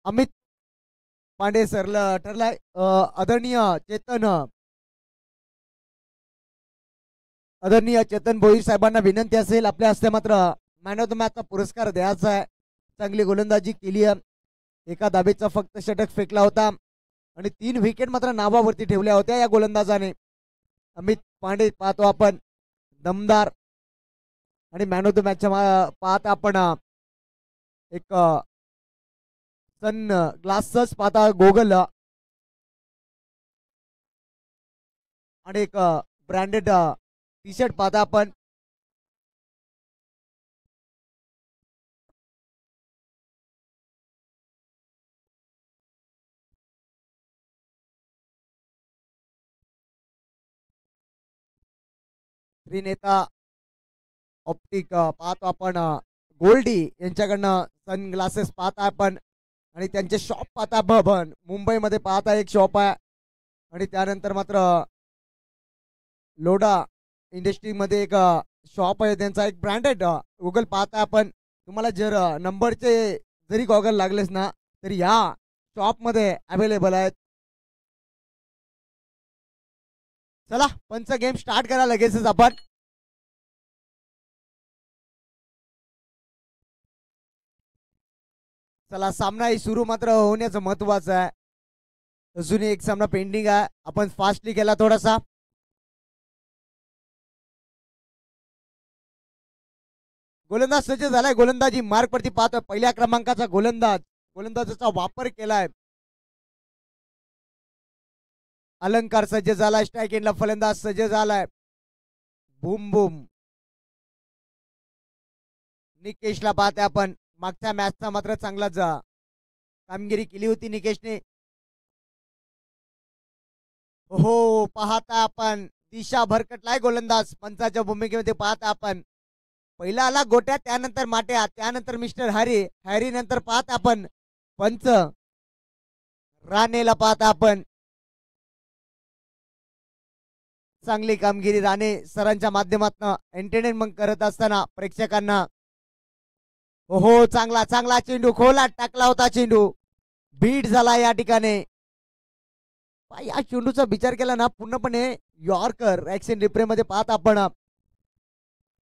अमित पांडे सरला ठरलाय. आदरणीय चेतन भोईर साहेबांना विनंती असेल आपल्या हस्ते मात्र मॅन ऑफ द मॅचचा पुरस्कार द्यायचा आहे. चांगली गोलंदाजी केली आहे. एका धाबेचा फक्त षटक फेकला होता आणि 3 विकेट मात्र नावावरती ठेवल्या होत्या या गोलंदाजाने. अमित पांडे पाहतो आपण दमदार आणि मॅन ऑफ द मॅच पाहता आपण एक सन ग्लासेस पाहता गोगल आणि एक ब्रँडेड टी शर्ट पाहता आपण. त्रिनेता ऑप्टिक पाहतो आपण गोल्डी यांच्याकडनं सन ग्लासेस पाहता आपण आणि त्यांचे शॉप पाहता भवन मुंबईमध्ये पाहता एक शॉप आहे आणि त्यानंतर मात्र लोडा इंडस्ट्रीमध्ये एक शॉप आहे त्यांचा एक ब्रँडेड गॉगल पाहता आपण. तुम्हाला जर नंबरचे जरी गॉगल लागलेच ना तरी या शॉपमध्ये अवेलेबल आहेत. चला पंच गेम स्टार्ट करा लगेचच आपण. चला सामना ही सुरू मात्र होण्याचं महत्वाचं आहे. अजून एक सामना पेंडिंग आहे. आपण फास्टली केला थोडासा. गोलंदाज सज्ज झालाय. गोलंदाजी मार्क वरती पाहतोय. पहिल्या क्रमांकाचा गोलंदाजाचा वापर केलाय. अलंकार सज्ज झालाय. स्ट्राईक एंडला फलंदाज सज्ज झालाय. बूम बूम निकेशला पाहते आपण. मागच्या मॅचचा मात्र चांगलाच कामगिरी केली होती निकेशने. हो पाहता आपण दिशा भरकटलाय गोलंदाज पंचाच्या भूमिकेमध्ये पाहता आपण. पहिला आला गोट्या त्यानंतर माट्या त्यानंतर मिस्टर हॅरी नंतर पाहता आपण पंच राणेला पाहता आपण. चांगली कामगिरी राणे सरांच्या माध्यमातून एंटरटेनमेंट करत असताना प्रेक्षकांना. हो चांगला चांगला चेंडू खोलात टाकला होता. चेंडू बीट झाला या ठिकाणी. या चेंडूचा विचार केला ना पूर्णपणे यॉर्कर ऍक्शन रिप्ले मध्ये पाहत आपण.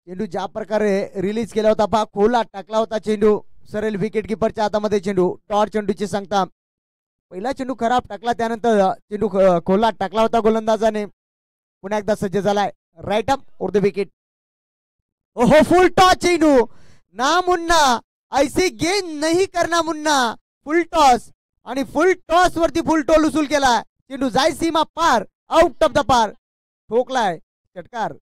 चेंडू ज्या प्रकारे रिलीज केला होता पहा खोलात टाकला होता चेंडू. सरळ विकेट किपरच्या हातामध्ये चेंडू. टॉर चेंडूची सांगता. पहिला चेंडू खराब टाकला त्यानंतर चेंडू खोलात टाकला होता गोलंदाजाने. पुन्हा एकदा सज्ज झालाय. Right up or the wicket. ओहो फुल टॉस चेंडू ना मुन्ना ऐसी गेंद नहीं करना मुन्ना. फुल टॉस आणि फुल टॉस वरती फुल टोल उसूल केला. चेंडू जाय सीमा पार. आउट ऑफ द पार. ठोकलाय षटकार.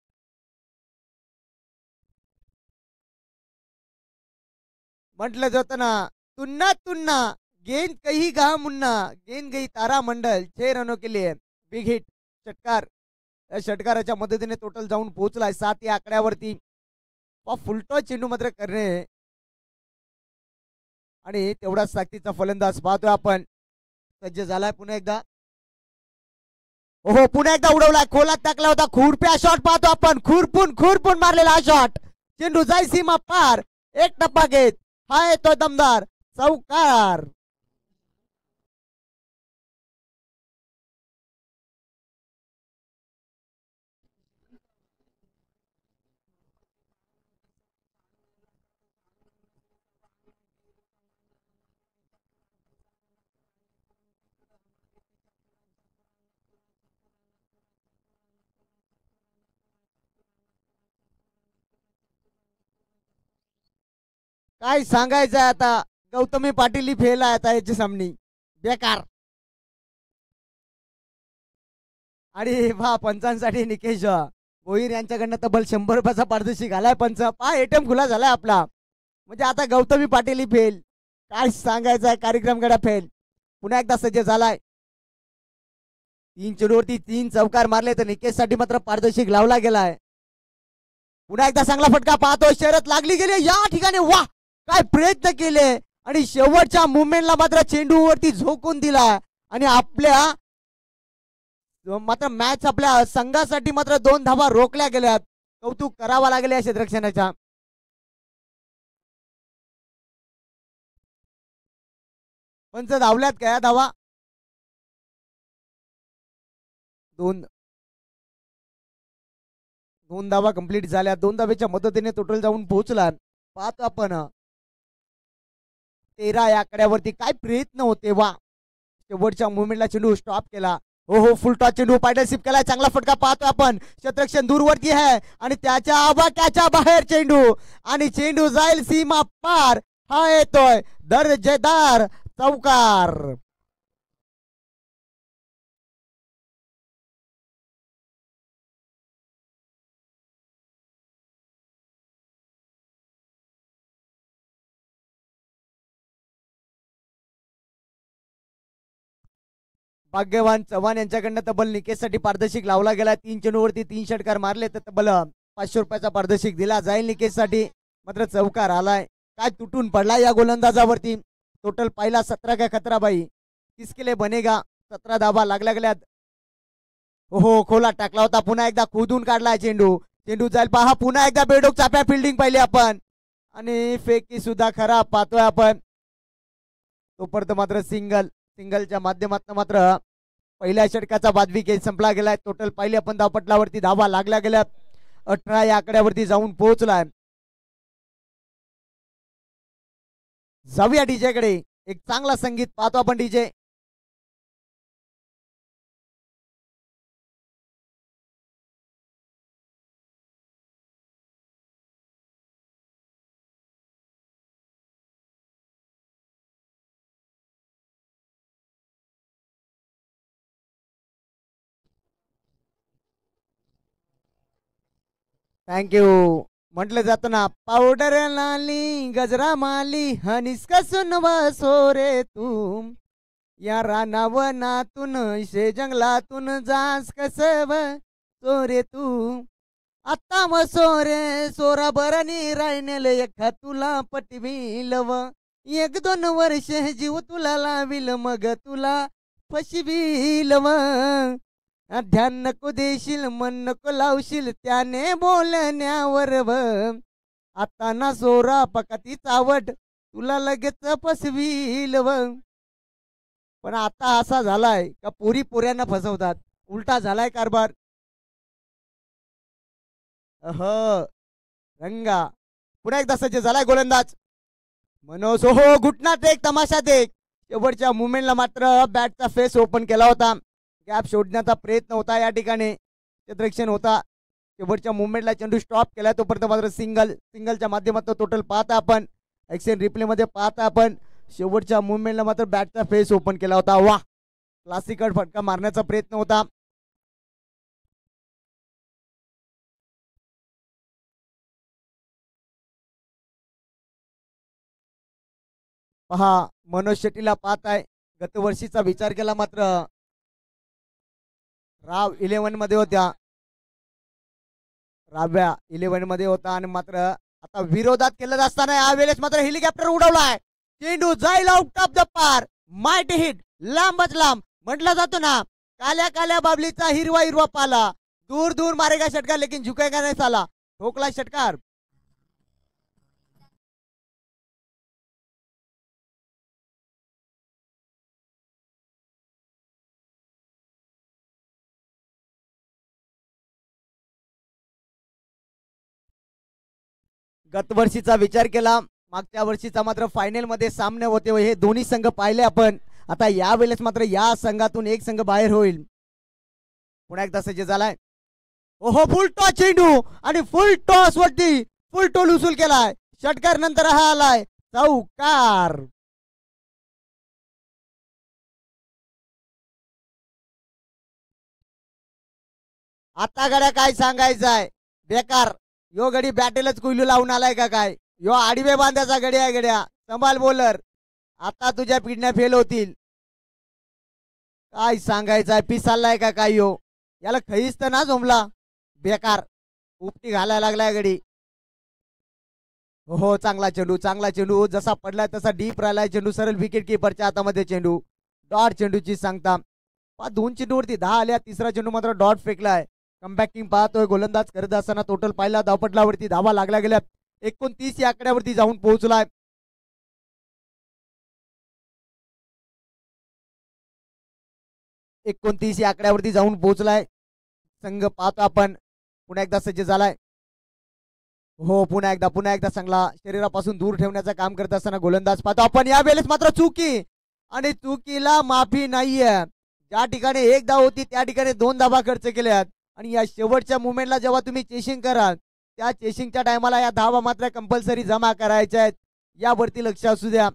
म्हटलं जातं ना तुन्ना तुन्ना गेंद कही गा मुन्ना. गेंद गई तारा मंडल 6 रनों के लिए. बिग हिट षटकार. या षटकाराच्या मदतीने टोटल जाऊन पोहोचलाय 7 या आकड्यावरती. फुलटॉस चेंडू मात्र करणे आणि तेवढाच ताकदीचा फलंदाज पाहतोय आपण. सज्ज झालाय पुन्हा एकदा. ओहो पुन्हा एकदा उडवलाय. खोलात टाकला होता. खुरप्या शॉट पाहतो आपण. खुरपून मारलेला हा शॉट. चेंडू जाय सीमा पार. एक टप्पा घेत हा येतो दमदार चौकार. काय सांगायचं आता. गौतमी पाटील ही फेल आहे आता याची सामनी. बेकार. आणि पंचांसाठी निकेश भोईर यांच्याकडनं तब्बल 100 रुपयाचा पारितोषिक आलाय. पंच पहा एटीएम खुला झालाय आपला. म्हणजे आता गौतमी पाटील ही फेल. काय सांगायचं आहे. कार्यक्रम गडा फेल. पुन्हा एकदा सज्ज झालाय. 3 चेंडूवरती 3 चौकार मारले तर निकेश साठी मात्र पारितोषिक लावला गेलाय. पुन्हा एकदा चांगला फटका पाहतो. शर्यत लागली गेली या ठिकाणी. वा काय प्रयत्न केले आणि शेवटच्या मुवमेंटला मात्र चेंडूवरती झोकून दिला आणि आपल्या मात्र मॅच आपल्या संघासाठी मात्र 2 धावा रोखल्या गेल्यात. कौतुक करावा लागेल या क्षेत्ररक्षणाचा. पंच धावल्यात काय धावा दोन दोन धावा कंप्लीट झाल्या. 2 धावेच्या मदतीने टोटल जाऊन पोहोचला. पाहतो आपण 13 या आकड्यावरती काय प्रयत्न होते वा. शेवटच्या मुवमेंटला चेंडू स्टॉप केला. हो फुल टॉस चेंडू पार्टनरशिप केला. चांगला फटका पाहतो आपण. क्षेत्ररक्षण दूरवरती आहे आणि त्याच्या आवाक्याच्या बाहेर चेंडू आणि चेंडू जाईल सीमा पार. हा येतोय दर्जेदार चौकार. भाग्यवान चव्हाण यांच्याकडनं तब्बल निकेशसाठी पारदर्शक लावला गेला. 3 चेंडूवरती 3 षटकार मारले तर तब्बल 500 रुपयाचा पारदर्शक दिला जाईल निकेशसाठी. मात्र चौकार आलाय. काय तुटून पडला या गोलंदाजावरती. टोटल पहिला 17 का खतरा बाई. किसके लिए बनेगा. 17 धावा लागल्या गेल्यात. हो खोला टाकला होता. पुन्हा एकदा खोदून काढलाय चेंडू. चेंडू जाईल पहा. पुन्हा एकदा बेडोक चाप्या फिल्डिंग पाहिली आपण आणि फेकी सुद्धा खराब पाहतोय आपण. तोपर्यंत मात्र सिंगलच्या माध्यमातून मात्र पहिल्या षटकाचा वादवी खेळ संपला गेलाय. टोटल पहिल्या पण धावपटलावरती धावा लागल्या गेल्या. 18 या आकड्यावरती जाऊन पोहोचलाय. जाऊया डीजे कडे. एक चांगला संगीत पाहतो आपण डीजे. थँक्यू. म्हटलं जातं ना पावडर लाली गजरा माली हनिस कसून बसो रे तू या रानावनातून शे जंगलातून जास कसव सोरे तू आता व सोरे सोरा बरणी रायनेल एका तुला पटविलव 1-2 वर्ष जीव तुला लाविल मग तुला फसविलव ध्यान नको देशील मन नको लावशील त्याने बोलण्यावर व आता ना सोरा पकातीच आवड तुला लगेच फसवील व. पण आता असा झालाय का पोरी पोऱ्यांना फसवतात. उलटा झालाय कारभार. रंगा पुन्हा एकदा सज्ज झालाय गोलंदाज मनोज. हो घुटनात एक तमाशात एक. शेवटच्या मुवमेंटला मात्र बॅटचा फेस ओपन केला होता. गॅप शोधण्याचा प्रयत्न होता या ठिकाणी. क्षेत्ररक्षण होता. शेवटच्या मुवमेंटला चेंडू स्टॉप केला. तोपर्यंत मात्र सिंगलच्या माध्यमातून टोटल पाहता आपण. एक्सेन रिप्ले मध्ये पाहता आपण. शेवटच्या मुवमेंटला मात्र बॅटचा फेस ओपन केला होता. वा क्लासिकल फटका मारण्याचा प्रयत्न होता. पहा मनोज शेट्टीला पाहताय. गतवर्षीचा विचार केला मात्र राव 11 मध्ये होत्या. राव्या 11 मध्ये होता आणि मात्र आता विरोधात केलं असताना यावेळेस मात्र हेलिकॉप्टर उडवलाय. चेंडू जाईल आउट ऑफ द पार. माइट हिट लांबच लांब. म्हटलं जातो ना काल्या काल्या बाबलीचा हिरवा हिरवा पाला. दूर दूर मारेगा षटकार लेकिन झुकेगा नहीं साला. ठोकला षटकार. गतवर्षीचा विचार केला. मागच्या वर्षीचा मात्र फायनल मध्ये सामने होते. हे दोन्ही संघ पाहिले आपण. आता यावेळेस मात्र या संघातून एक संघ बाहेर होईल. पुन्हा एकदा सज्ज झालाय. ओहो फुल टॉस चेंडू आणि फुल टॉस वरती फुल टोल उसूल केलाय. षटकार नंतर हा आलाय चौकार. आता गड्या काय सांगायचंय बेकार. यो गडी बॅटेलच कुयलू लावून आलाय का काय. यो आडवे बांध्याचा गडी आहे गड्या. संभाल बोलर. आता तुझ्या पिढण्या फेल होतील. काय सांगायचंय पिसालाय का काय यो. याला खईच तर ना जमला. बेकार उपटी घालायला लागलाय गडी. हो चांगला चेंडू जसा पडलाय तसा डीप राहिलाय चेंडू. सरळ विकेट किपरच्या हातामध्ये चेंडू. डॉट चेंडूची सांगता. 2 चेंडूवरती 10 आल्या. तिसरा चेंडू मात्र डॉट फेकलाय. कमबॅकिंग पाहतोय गोलंदाज करत असताना. टोटल पहिला धावपटलावरती धावा लागल्या गेल्या. 29 या आकड्यावरती जाऊन पोहोचलाय. 29 या आकड्यावरती जाऊन पोहोचलाय संघ. पाहतो आपण पुन्हा एकदा सज्ज झालाय. हो पुन्हा एकदा चांगला शरीरापासून दूर ठेवण्याचं काम करत असताना गोलंदाज पाहतो आपण. यावेळेस मात्र चुकी आणि चुकीला माफी नाहीये. ज्या ठिकाणी एक धाव होती त्या ठिकाणी 2 धावा खर्च केल्यात आणि या शेवटच्या मुमेंटला जेव्हा तुम्ही चेसिंग कराल त्या चेसिंगच्या टायमाला या धावा मात्र कंपल्सरी जमा करायच्या आहेत. यावरती लक्ष असू द्या.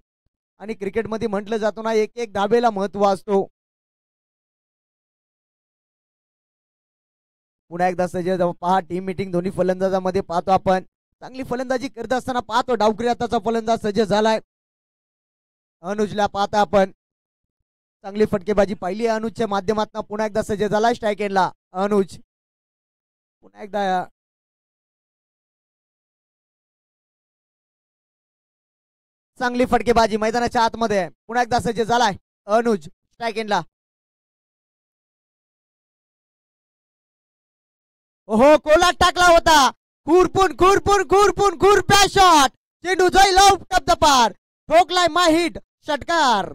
आणि क्रिकेटमध्ये म्हटलं जातो ना, एक एक धावेला महत्व असतो. पुन्हा एकदा सजज पहा टीम मीटिंग दोन्ही फलंदाजामध्ये पाहतो आपण. चांगली फलंदाजी करत असताना पाहतो डावकरी आताचा फलंदाज सज्ज झालाय. अनुजला पाहता आपण. चांगली फटकेबाजी पाहिली अनुजच्या माध्यमातून. पुन्हा एकदा सज्ज झालाय स्ट्राईक एंडला अनुज. पुन्हा एकदा चांगली फटकेबाजी मैदानाच्या आतमध्ये. पुन्हा एकदा सज्ज झालाय अनुज स्ट्राईक एंडला. हो कोलाट टाकला होता. खुरप्या शॉट. चेंडू जाईल आउट ऑफ द पार. ठोकलाय माहिट षटकार.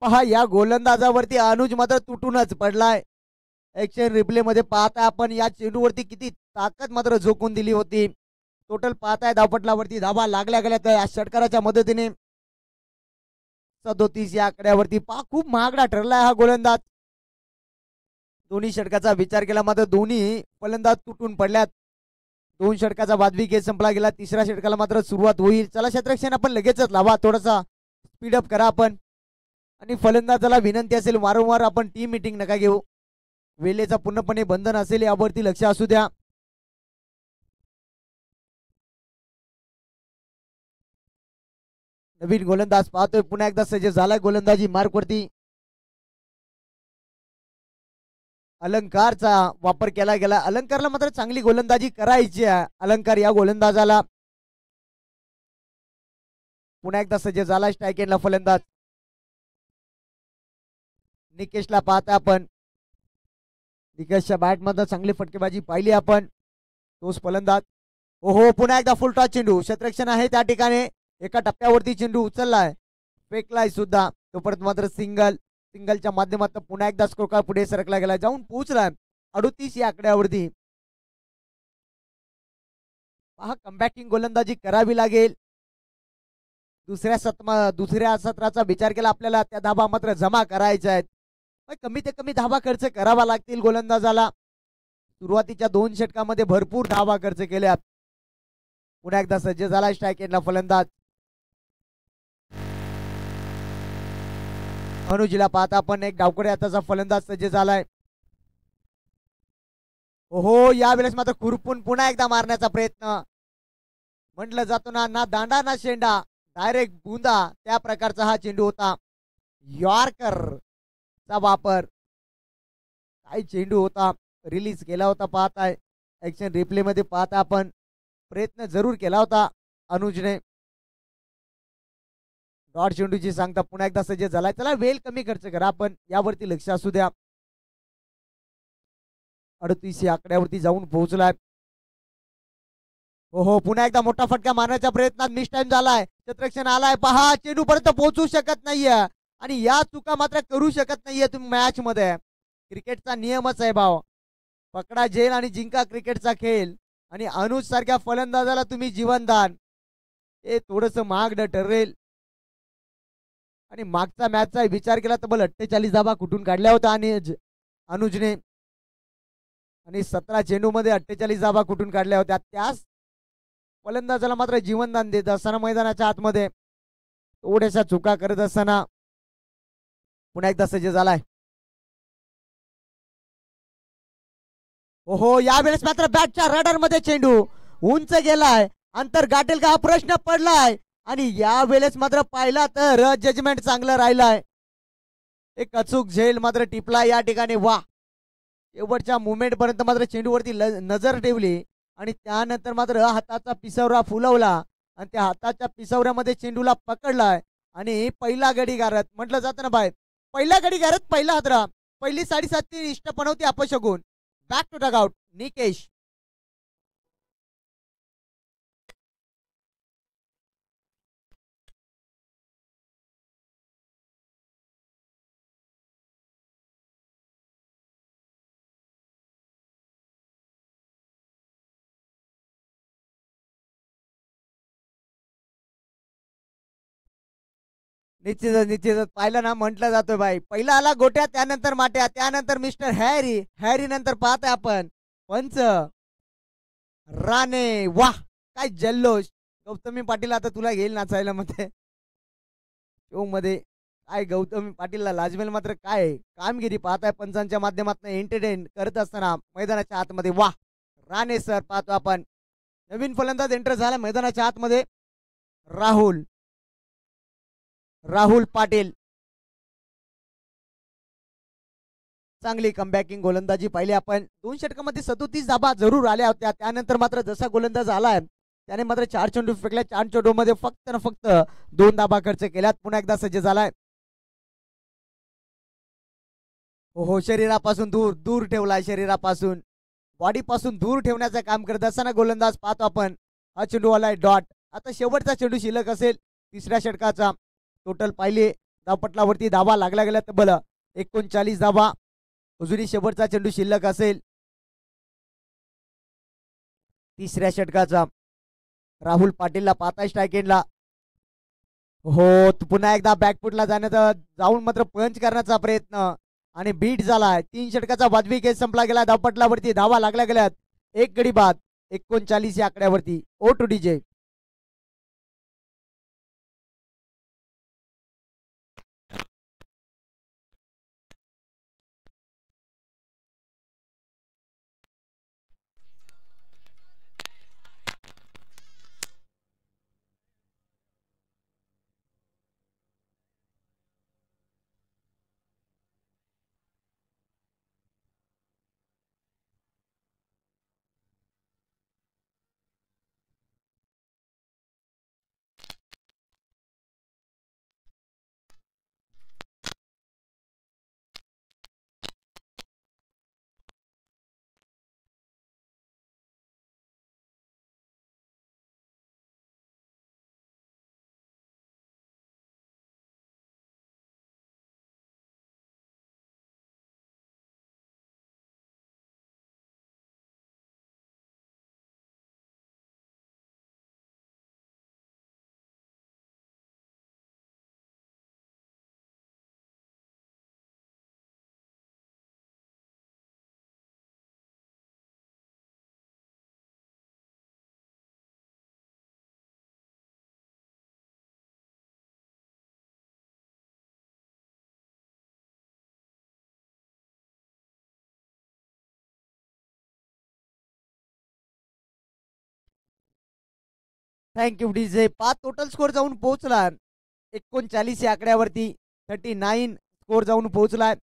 पहा या गोलंदाजावरती अनुज मात्र तुटूनच पडलाय. ऍक्शन रिप्ले मध्ये पाहताय आपण या चेंडूवरती किती ताकद मात्र झोकून दिली होती. टोटल पाहताय धावपटलावरती धावा लागल्या गेल्या तर या षटकाराच्या मदतीने 37 या आकड्यावरती. पहा खूप महागडा ठरलाय हा गोलंदाज. दोन्ही षटकाचा विचार केला मात्र दोन्ही फलंदाज तुटून पडल्यात. 2 षटकाचा वादवी खेळ संपला गेला. तिसऱ्या षटकाला मात्र सुरुवात होईल. चला क्षेत्ररक्षण आपण लगेचच लावा. थोडासा स्पीडअप करा आपण. आणि फलंदाजाला विनंती असेल वारंवार आपण टीम मीटिंग नका घेऊ. वेळेचा पूर्णपणे बंधन असेल यावरती लक्ष असू द्या. नवीन गोलंदाज पाहतोय. पुन्हा एकदा सज्ज झालाय गोलंदाजी मार्कवरती. अलंकारचा वापर केला गेला. अलंकारला मात्र चांगली गोलंदाजी करायची आहे. अलंकार या गोलंदाजाला. पुन्हा एकदा सज्ज झाला स्ट्राईक एंडला फलंदाज. निकेशला पाहता आपण. निकेशच्या बॅट मध्ये चांगली फटकेबाजी पाहिली आपण. तोच फलंदाज. ओहो पुन्हा एकदा फुल टॉस चेंडू. क्षेत्ररक्षण आहे त्या ठिकाणी. एका टप्प्यावरती चेंडू उचललाय फेकलाय सुद्धा. तोपर्यंत मात्र सिंगलच्या माध्यमातून पुन्हा एकदा स्कोर पुढे सरकला गेला. जाऊन पोहोचलाय 38 या आकड्यावरती. पहा कमबॅकिंग गोलंदाजी करावी लागेल. दुसऱ्या सत्राचा विचार केला आपल्याला. त्या धाबा मात्र जमा करायच्या आहेत. कमी ते कमी धावा खर्च करावा लागतील गोलंदाजाला. सुरुवातीच्या 2 षटकामध्ये भरपूर धावा खर्च केल्यात. पुन्हा एकदा सज्ज झाला स्ट्राईक एंडला फलंदाज. अनुजला पाहता आपण. एक डावकडे आताचा फलंदाज सज्ज झालाय. ओहो यावेळेस मात्र खुरपून पुन्हा एकदा मारण्याचा प्रयत्न. म्हटलं जातो ना दांडा ना शेंडा डायरेक्ट बुंदा त्या प्रकारचा हा चेंडू होता. यॉर्कर चा वापर. काय चेंडू होता. रिलीज केला होता पाहताय. ऍक्शन रिप्ले मध्ये पाहता आपण. प्रयत्न जरूर केला होता अनुजने. डॉट चेंडूची सांगता. पुन्हा एकदा सज्ज झालाय. चला वेळ कमी खर्च करा आपण. यावरती लक्ष असू द्या. 38 या आकड्यावरती जाऊन पोहोचलाय. हो पुन्हा एकदा मोठा फटका मारण्याच्या प्रयत्नात मिस टाइम झालाय. क्षेत्ररक्षण आलाय. पहा चेंडू पर्यंत पोहोचू शकत नाहीये. आणि या चुका मात्र करू शकत नाहीये तुम्ही मॅच मध्ये. क्रिकेटचा नियमच आहे भाव. पकडा झेल आणि जिंका क्रिकेटचा खेळ. आणि अनुज सारख्या फलंदाजाला तुम्ही जीवनदान. हे थोडस महागडं ठरेल. आणि मागचा मॅचचा विचार केला तर बल 48 धावा कुठून काढल्या होत्या आणि अनुजने. आणि 17 चेंडू मध्ये 48 धावा कुठून काढल्या होत्या. त्याच फलंदाजाला मात्र जीवनदान देत असताना मैदानाच्या आतमध्ये थोड्याशा चुका करत असताना पुन्हा एकदा सज्ज झालाय. ओहो यावेळेस मात्र बॅटच्या रडार मध्ये चेंडू उंच गेलाय. अंतर गाठेल का हा प्रश्न पडलाय. आणि यावेळेस मात्र पाहिला तर जजमेंट चांगलं राहिलाय. एक अचूक झेल मात्र टिपला या ठिकाणी. वा शेवटच्या मुवमेंट पर्यंत मात्र चेंडूवरती नजर ठेवली. आणि त्यानंतर मात्र हाताचा पिसावरा फुलवला. आणि त्या हाताच्या पिसावऱ्यामध्ये चेंडूला पकडलाय. आणि पहिला गडी गारत म्हटलं जातं ना बाय, पहिला गडी गारत पहिला हादरा, पहिली 7.5 इष्ट पनवती अपशगुन. Back to dugout Nikesh. निश्चितच निश्चितच पाहिलं ना, म्हटलं जातोय बाई, पहिला आला गोट्या, त्यानंतर माट्या, त्यानंतर मिस्टर हॅरी, हॅरी नंतर पाहतोय आपण पंच राणे. वाह काय जल्लोष. गौतमी पाटील आता तुला घेईल नाचायला मध्ये शो मध्ये. काय गौतमी पाटीलला लाजवेल मात्र काय कामगिरी पाहताय पंचांच्या माध्यमातून एंटरटेन करत असताना मैदानाच्या आतमध्ये. वाह राणे सर पाहतो आपण. नवीन फलंदाज एंटर झाला मैदानाच्या आतमध्ये. राहुल राहुल पाटील. चांगली कमबॅकिंग गोलंदाजी पाहिली आपण. 2 षटकामध्ये 37 धाबा जरूर आल्या होत्या. त्यानंतर मात्र जसा गोलंदाज आलाय त्याने मात्र 4 चेंडू फेकल्या. 4 चेंडू मध्ये फक्त ना फक्त 2 धाबा खर्च केल्यात. पुन्हा एकदा सज्ज झालाय. हो शरीरापासून दूर दूर ठेवलाय. शरीरापासून बॉडी पासून दूर ठेवण्याचं काम करत असताना गोलंदाज पाहतो आपण. हा चेंडू आलाय डॉट. आता शेवटचा चेंडू शिल्लक असेल तिसऱ्या षटकाचा. टोटल पाहिले धावपटलावरती धावा लागल्या गेल्या तब्बल 39 धावा. अजूनही शेवटचा चेंडू शिल्लक असेल तिसऱ्या षटकाचा. राहुल पाटीलला पाहताय स्ट्राईक एंडला. हो पुन्हा एकदा बॅकफुटला जाण्याचा जाऊन मात्र पंच करण्याचा प्रयत्न आणि बीट झालाय. 3 षटकाचा वाजवी खेळ संपला गेला. धावपटलावरती धावा लागल्या गेल्यात. एक गडी बाद 39 या आकड्यावरती. ओ टू DJ. Thank you DJ. 5 total score जाऊन पोहोचला 39 या आकड्यावरती. 39 स्कोर जाऊन पोहोचलाय.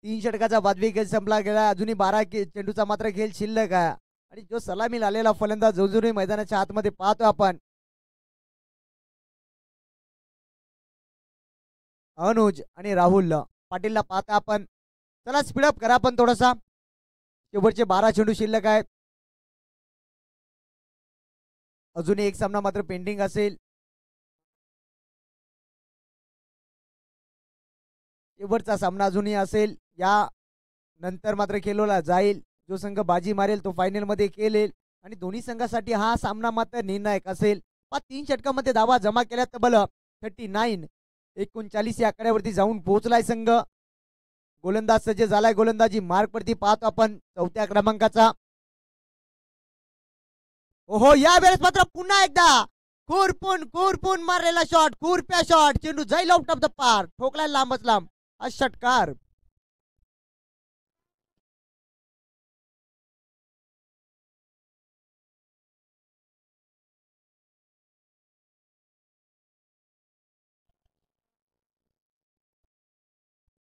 3 षटकाचा वाजवी खेळ संपला गेला. अजूनही 12 चेंडूचा मात्र खेळ शिल्लक आहे. आणि जो सलामी आलेला फलंदाज अजूनही मैदानाच्या आतमध्ये पाहतो आपण. अनुज आणि राहुल पाटीलला पाहता आपण. चला स्पीडअप करा आपण थोडासा. शेवटचे 12 चेंडू शिल्लक आहेत. अजूनही एक सामना मात्र पेंडिंग असेल. शेवटचा सामना अजूनही असेल. या नंतर मात्र खेळवला जाईल. जो संघ बाजी मारेल तो फायनल मध्ये खेळेल. आणि दोन्ही संघासाठी हा सामना मात्र निर्णायक असेल. 3 षटकामध्ये धावा जमा केल्या तब्बल 39 39 या आकड्यावरती जाऊन पोहोचलाय संघ. गोलंदाज सज्ज झालाय. गोलंदाजी मार्क वरती पाहतो आपण 4थ्या क्रमांकाचा. ओहो या वेळेस मात्र पुन्हा एकदा खुरपून मारलेला शॉट. खुरप्या शॉट. चेंडू जाईल आउट ऑफ द पार्क. ठोकलाय लांबच लांब. हा षटकार.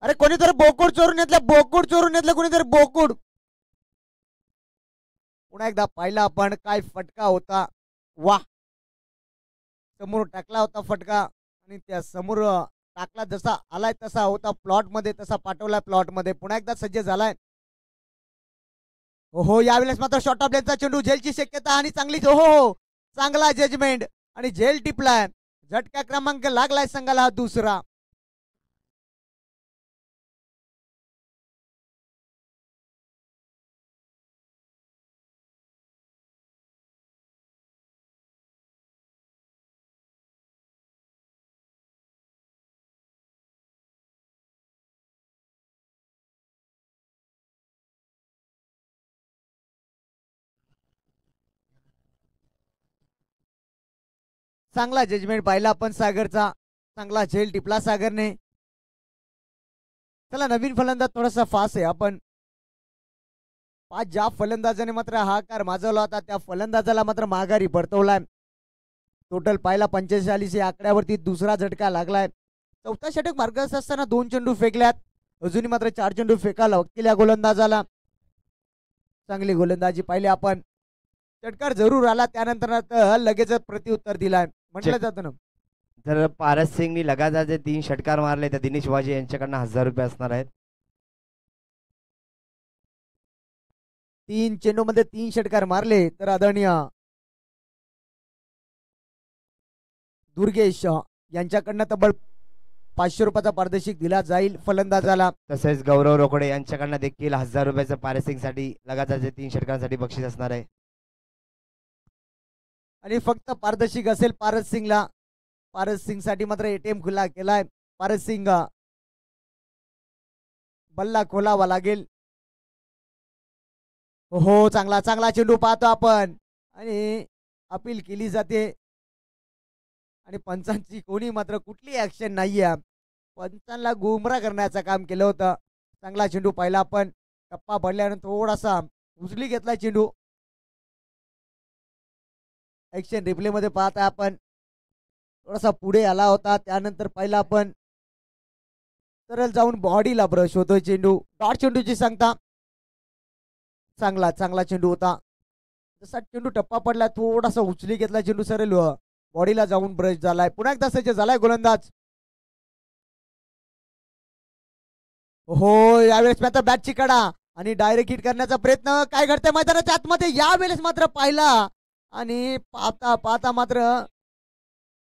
अरे कोणीतरी बोकुड चोरून घेतलं. बोकुड चोरून घेतलं कोणीतरी. बोकुड. पुन्हा एकदा पाहिला आपण. काय फटका होता. वाह समोर टाकला होता फटका आणि त्या समोर टाकला जसा आलाय तसा होता प्लॉट मध्ये तसा पाठवलाय प्लॉट मध्ये पुन्हा एकदा सज्ज झालाय. हो यावेळेस मात्र शॉर्ट ऑफ लेनचा चेंडू झेलची शक्यता आणि चांगलीच हो चांगला जजमेंट आणि झेल टिपलाय. झटका क्रमांक लागलाय संघाला हा दुसरा. चांगला जजमेंट पाहिला आपण सागरचा. चांगला झेल टिपला सागरने. चला नवीन फलंदाज थोडासा फास्ट आहे आपण ज्या फलंदाजाने मात्र हा कार माजवला होता त्या फलंदाजाला मात्र माघारी परतवलाय. टोटल पाहिला 45 आकड्यावरती दुसरा झटका लागलाय. चौथा षटक मार्गस्थ असताना 2 चेंडू फेकल्यात. अजूनही मात्र 4 चेंडू फेकायला वकील या गोलंदाजाला. चांगली गोलंदाजी पाहिली आपण. षटकार जरूर आला त्यानंतर लगेच प्रत्युत्तर दिलाय म्हटलं जातं ना. जर पारस सिंगनी लगातार जे 3 षटकार मारले तर दिनेश वाजे यांच्याकडनं 1000 रुपये असणार आहेत. 3 चेंडू मध्ये 3 षटकार मारले तर आदरणीय दुर्गेश यांच्याकडनं तब्बल 500 रुपयाचा पारितोषिक दिला जाईल फलंदाजाला. तसेच गौरव रोकडे यांच्याकडनं देखील 1000 रुपयाचं पारस सिंग साठी लगातारचे 3 षटकांसाठी बक्षीस असणार आहे. आणि फक्त पारदर्शक असेल पारस सिंगला. पारस सिंग साठी मात्र एटीएम खुला केलाय. पारस सिंग बल्ला खोलावा लागेल. हो चांगला चांगला चेंडू पाहतो आपण आणि अपील केली जाते आणि पंचांची कोणी मात्र कुठली ऍक्शन नाहीये. पंचांना गुमराह करण्याचं काम केलं होतं. चांगला चेंडू पाहिला आपण. टप्पा पडल्यानंतर थोडासा उचली घेतला चेंडू. ऍक्शन रिप्ले मध्ये पाहता आपण थोडासा पुढे आला होता त्यानंतर पाहिला आपण सरळ जाऊन बॉडीला ब्रश होतोय चेंडू. डॉट चेंडूची सांगता. चांगला चांगला चेंडू होता. जसा चेंडू टप्पा पडला थोडासा उचली घेतला चेंडू सरळ बॉडीला जाऊन ब्रश झालाय. पुन्हा एकदा सज्ज झालाय गोलंदाज. हो यावेळेस मात्र बॅटची कडा आणि डायरेक्ट हिट करण्याचा प्रयत्न. काय घडतंय मैदानाच्या आतमध्ये यावेळेस मात्र पाहिला आणि पाहता पाहता मात्र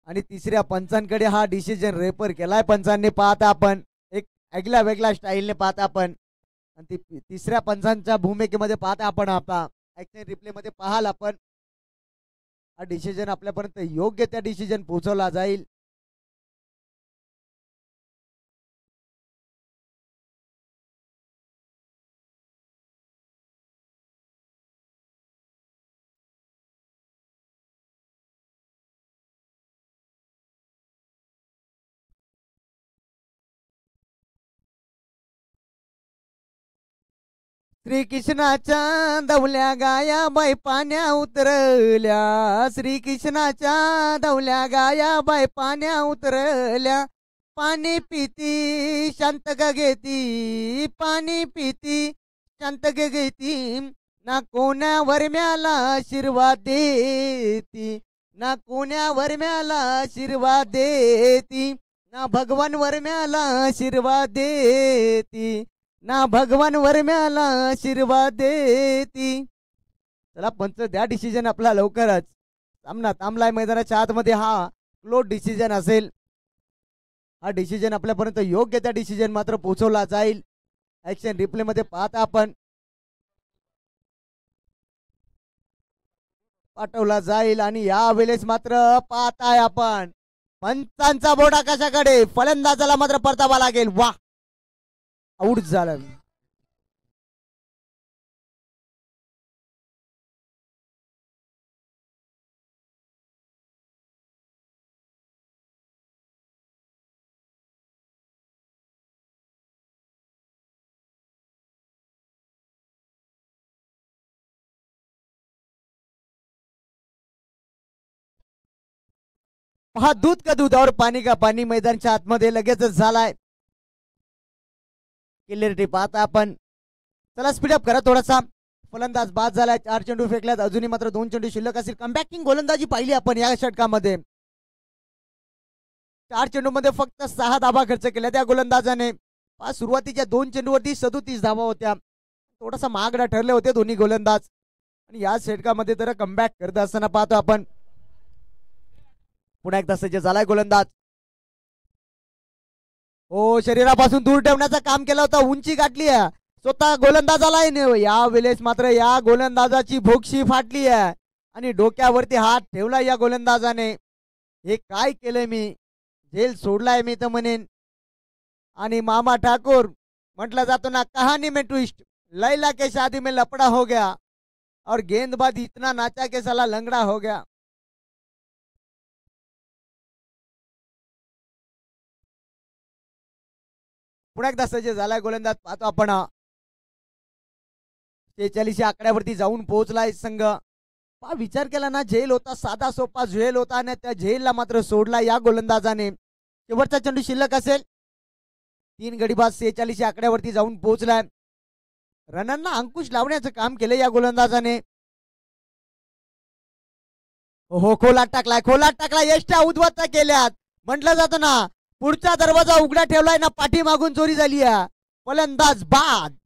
आणि तिसऱ्या पंचांकडे हा डिसिजन रेफर केलाय पंचांनी. पाहता आपण एक वेगळ्या वेगळ्या स्टाईलने पाहता आपण आणि तिसऱ्या पंचांच्या भूमिकेमध्ये पाहता आपण. आता ऍक्शन रिप्ले मध्ये पाहाल आपण हा डिसिजन आपल्यापर्यंत योग्य त्या डिसिजन पोहोचवला जाईल. श्रीकृष्णाच्या दवल्या गाया बाई पाण्या उतरल्या. श्रीकृष्णाच्या दवल्या गाया बाई पाण्या उतरल्या. पाणी पिती शांत ग घेती. पाणी पिती शांत ग घेती. ना कोण्या वरम्याला आशीर्वाद देती. ना कोण्या वरम्याला आशीर्वाद देती. ना भगवान वरम्याला आशीर्वाद देती. ना भगवान वरम्याला आशीर्वाद देती. चला पंच द्या डिसिजन आपला लवकरच. सामना थांबलाय मैदानाच्या आतमध्ये. हा क्लोज डिसिजन असेल. हा डिसिजन आपल्यापर्यंत योग्य त्या डिसिजन मात्र पोहोचवला जाईल. ऍक्शन रिप्ले मध्ये पाहता आपण पाठवला जाईल आणि यावेळेस मात्र पाहताय आपण पंचांचा बोट आकाशाकडे. फलंदाजाला मात्र परतावा लागेल. वा आऊट झालं. हा दूध का दूध और पाणी का पाणी मैदानच्या आतमध्ये लगेचच झालाय. क्लिअरिटी पाहता आपण. चला स्पीडअप करा थोडासा. फलंदाज बाद झालाय. 4 चेंडू फेकल्यात. अजूनही मात्र 2 चेंडू शिल्लक असतील. कमबॅकिंग गोलंदाजी पाहिली आपण या षटकामध्ये. 4 चेंडूमध्ये फक्त 6 धाबा खर्च केल्या त्या गोलंदाजाने. सुरुवातीच्या 2 चेंडूवरती 37 धाबा होत्या. थोडासा महागडा ठरले होते दोन्ही गोलंदाज आणि या षटकामध्ये तर कमबॅक करत असताना पाहतो आपण. पुन्हा एकदा सज्ज झालाय गोलंदाज. हो, शरीरापासून दूर ठेवण्याचं काम केलं होतं, उंची गाठली आहे स्वतः गोलंदाजाला. या वेळेस मात्र या गोलंदाजाची भोक्षी फाटली आहे आणि डोक्यावरती हात ठेवला या गोलंदाजाने. हे काय केलंय मी, झेल सोडलाय मी तर म्हणेन. आणि मामा ठाकूर म्हटलं जातो ना, कहानी में ट्विस्ट, लैला के शादी में लपड़ा हो गया और गेंदबाज इतना नाचा के साला लंगड़ा हो गया. पुन्हा एकदा सज्ज झालाय गोलंदाज. पाहतो आपण 46 आकड्यावरती जाऊन पोहोचलाय संघ. विचार केला ना, झेल होता, साधा सोपा झेल होता आणि त्या झेलला मात्र सोडला या गोलंदाजाने. शेवटचा चेंडू शिल्लक असेल. 3 गडीबाज 46 आकड्यावरती जाऊन पोहोचलाय. रनांना अंकुश लावण्याचं काम केलं या गोलंदाजाने. हो, खोलात टाकलाय, एष्ट्या उद्ध्वस्त केल्यात. म्हटलं जातं ना, पुढचा दरवाजा उघडा ठेवलाय ना, पाठीमागून चोरी झाली आहे. फलंदाज बाद.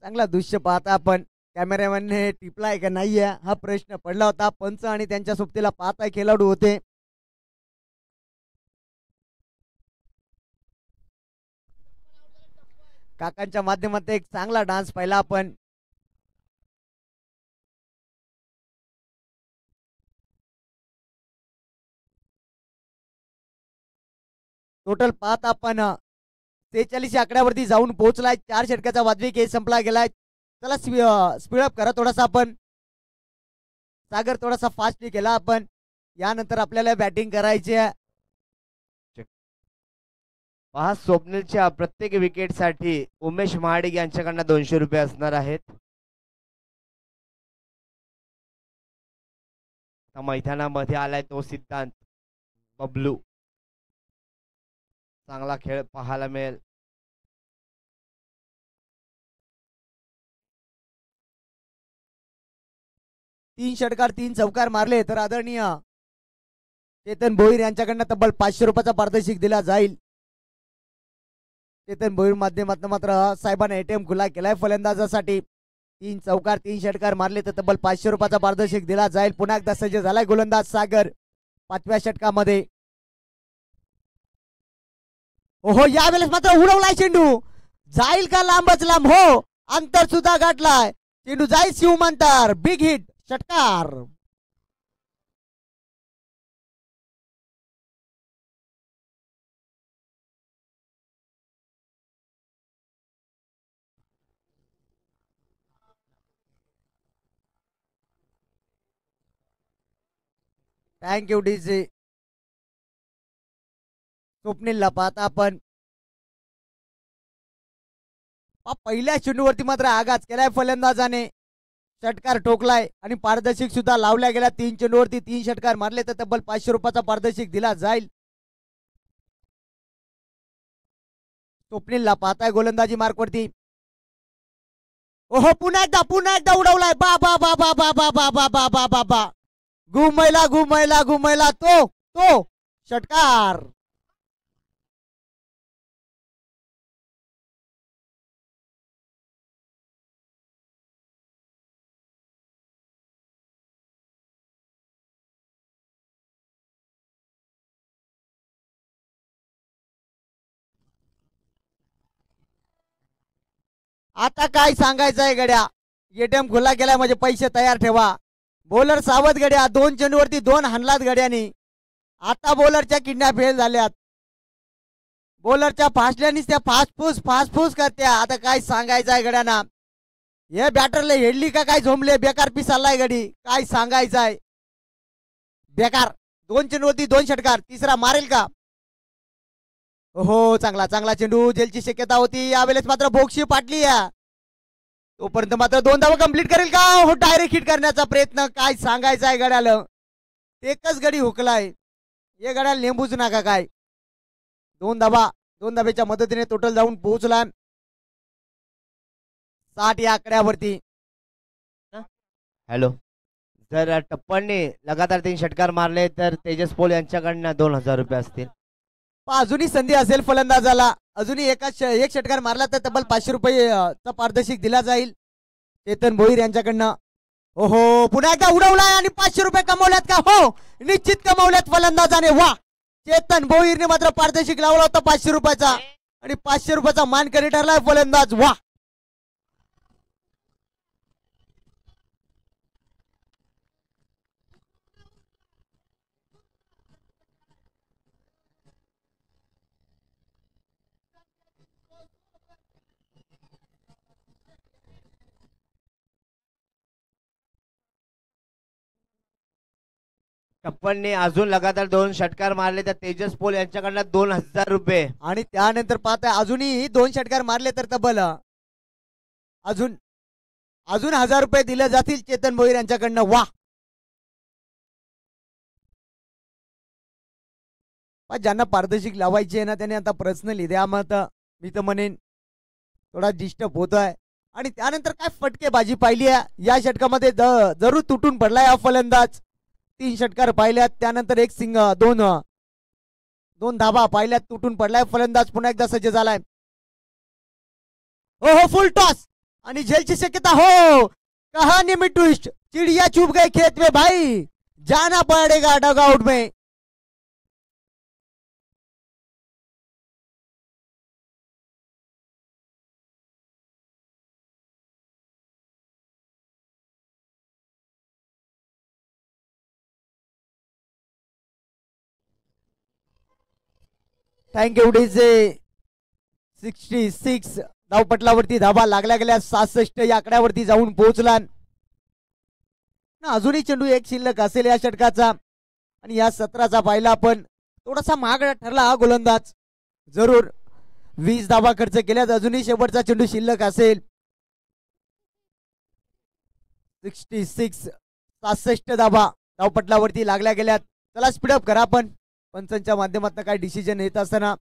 चांगला दृश्य पाहता आपण. कॅमेरामॅनने टिपलाय का नाहीये हा प्रश्न पडला होता. पंच आणि त्यांच्या सोबतीला पाहता खेळाडू होते. काकांच्या माध्यमातून एक चांगला डान्स पाहिला आपण. टोटल पाहत आपण 43 आकड्यावरती जाऊन पोहोचलाय. 4 षटकाचा वाजवी खेळ संपला गेलाय. चला स्पीडअप करा थोडासा आपण. सागर थोडासा फास्ट केला आपण. यानंतर आपल्याला बॅटिंग करायची आहे. पहा, स्वप्नीलच्या प्रत्येक विकेटसाठी उमेश महाडिक यांच्याकडनं 200 रुपये असणार आहेत. मैदानामध्ये आलाय तो सिद्धांत बबलू. चांगला खेळ पाहायला मिळेल. तीन षटकार 3 चौकार मारले तर आदरणीय चेतन भोईर यांच्याकडनं तब्बल 500 रुपयाचा पारितोषिक दिला जाईल. चेतन भोईर माध्यमातून मात्र साहेबांना एटीएम खुला केलाय फलंदाजासाठी. 3 चौकार 3 षटकार मारले तर तब्बल 500 रुपयाचा पारितोषिक दिला जाईल. पुन्हा एकदा सज्ज झालाय गोलंदाज सागर 5व्या षटकामध्ये. ओहो, यावेळेस मात्र उडवलाय चेंडू. जाईल का लांबच लांब. हो, अंतर सुद्धा गाठलाय. चेंडू जाईल शिवमंतर. बिग हिट, षटकार. Thank you DJ. स्वप्नीलला पाहता आपण. पहिल्या चेंडूवरती मात्र आघात केलाय फलंदाजाने. षटकार ठोकलाय आणि पारदर्शक सुद्धा लावल्या गेल्या. 3 चेंडूवरती 3 षटकार मारले तर तब्बल 500 रुपयाचा पारदर्शक दिला जाईल. स्वप्नीलला पाहताय गोलंदाजी मार्कवरती. ओहो, पुन्हा एकदा उडवलाय. बा बा बा बा बा बा बा बा बा बा बा बा. घुमैला तो षटकार. आता काय सांगायचंय गड्या. एटीएम खुला गेलाय म्हणजे पैसे तयार ठेवा. बॉलर सावध गड्या. 2 चेंडूवरती 2 हाणलात गड्यानी. आता बॉलरच्या किडन्या फेल झाल्यात. बॉलरच्या फासल्यानीच त्या फासफूस करत्या. आता काय सांगायचंय गड्याना. हे बॅटरला हेडली का काय झोंबले. बेकार पीस आलाय गडी. काय सांगायचंय. बेकार. 2 चेंडूवरती 2 षटकार. तिसरा मारेल का. हो, चांगला चेंडू. जेलची शक्यता होती. यावेळेस मात्र बोक्शी पाटली आहे. तोपर्यंत मात्र 2 धावा कंप्लीट करेल का. हो, डायरेक्ट हिट करण्याचा प्रयत्न. काय सांगायचा आहे गड्याला. एकच गडी हुकलाय. हे गड्याला नेंबूच नका काय. 2 धाब्याच्या मदतीने टोटल जाऊन पोहोचला 60 या आकड्यावरती. हॅलो, जर टप्पणने लगातार 3 षटकार मारले तर तेजस पोल यांच्याकडनं 2000 रुपये असतील. अजूनही संधी असेल फलंदाजाला. अजूनही एक षटकार मारला तर तब्बल 500 रुपये पारितोषिक दिला जाईल चेतन भोईर यांच्याकडनं. ओहो, पुन्हा एकदा उडवलाय आणि 500 रुपये कमवल्यात का? हो, निश्चित कमवल्यात फलंदाजाने. वा, चेतन भोईरने मात्र पारितोषिक लावला होता 500 रुपयाचा आणि 500 रुपयाचा मानकरी ठरलाय फलंदाज. वा, टप्पणने अजून लगातार 2 षटकार मारले तर तेजस पोल यांच्याकडनं 2000 रुपये. आणि त्यानंतर पाहताय अजूनही 2 षटकार मारले तर तब्बल अजून 1000 रुपये दिले जातील चेतन भोईर यांच्याकडनं. वा, ज्यांना पारदर्शक लावायची आहे ना त्याने आता पर्सनली द्या मत. मी तर म्हणेन थोडा डिस्टर्ब होत आहे. आणि त्यानंतर काय फटकेबाजी पाहिली आहे या षटकामध्ये. जरूर तुटून पडलाय हा फलंदाज. 3 षटकार पाहिल्यात, त्यानंतर एक दोन धाबा पाहिल्यात, तुटून पडलाय फलंदाज. पुन्हा एकदा सज्ज झालाय. हो हो, फुल टॉस आणि झेलची शक्यता. हो, कहानी में ट्विस्ट, चिड़िया चुप गए खेत में भाई, जाना पड़ेगा डगआउट में. Thank you DJ. 66 धावपटलावरती धाबा लागल्या गेल्या 66 या आकड्यावरती जाऊन पोहोचला. अजूनही चेंडू एक शिल्लक असेल या षटकाचा आणि या 17चा पाहिला आपण. थोडासा महागडा ठरला हा गोलंदाज. जरूर 20 धाबा खर्च केल्यात. अजूनही शेवटचा चेंडू शिल्लक असेल. 66 धाबा धावपटलावरती लागल्या गेल्यात. चला स्पीडअप करा आपण पंचांच्या माध्यमातून काय डिसिजन येत असताना.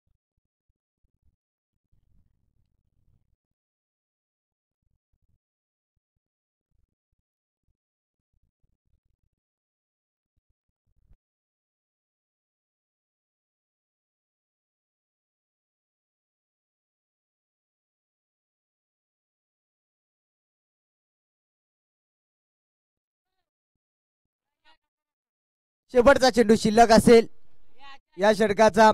शेवटचा चेंडू शिल्लक असेल या षटकाचा.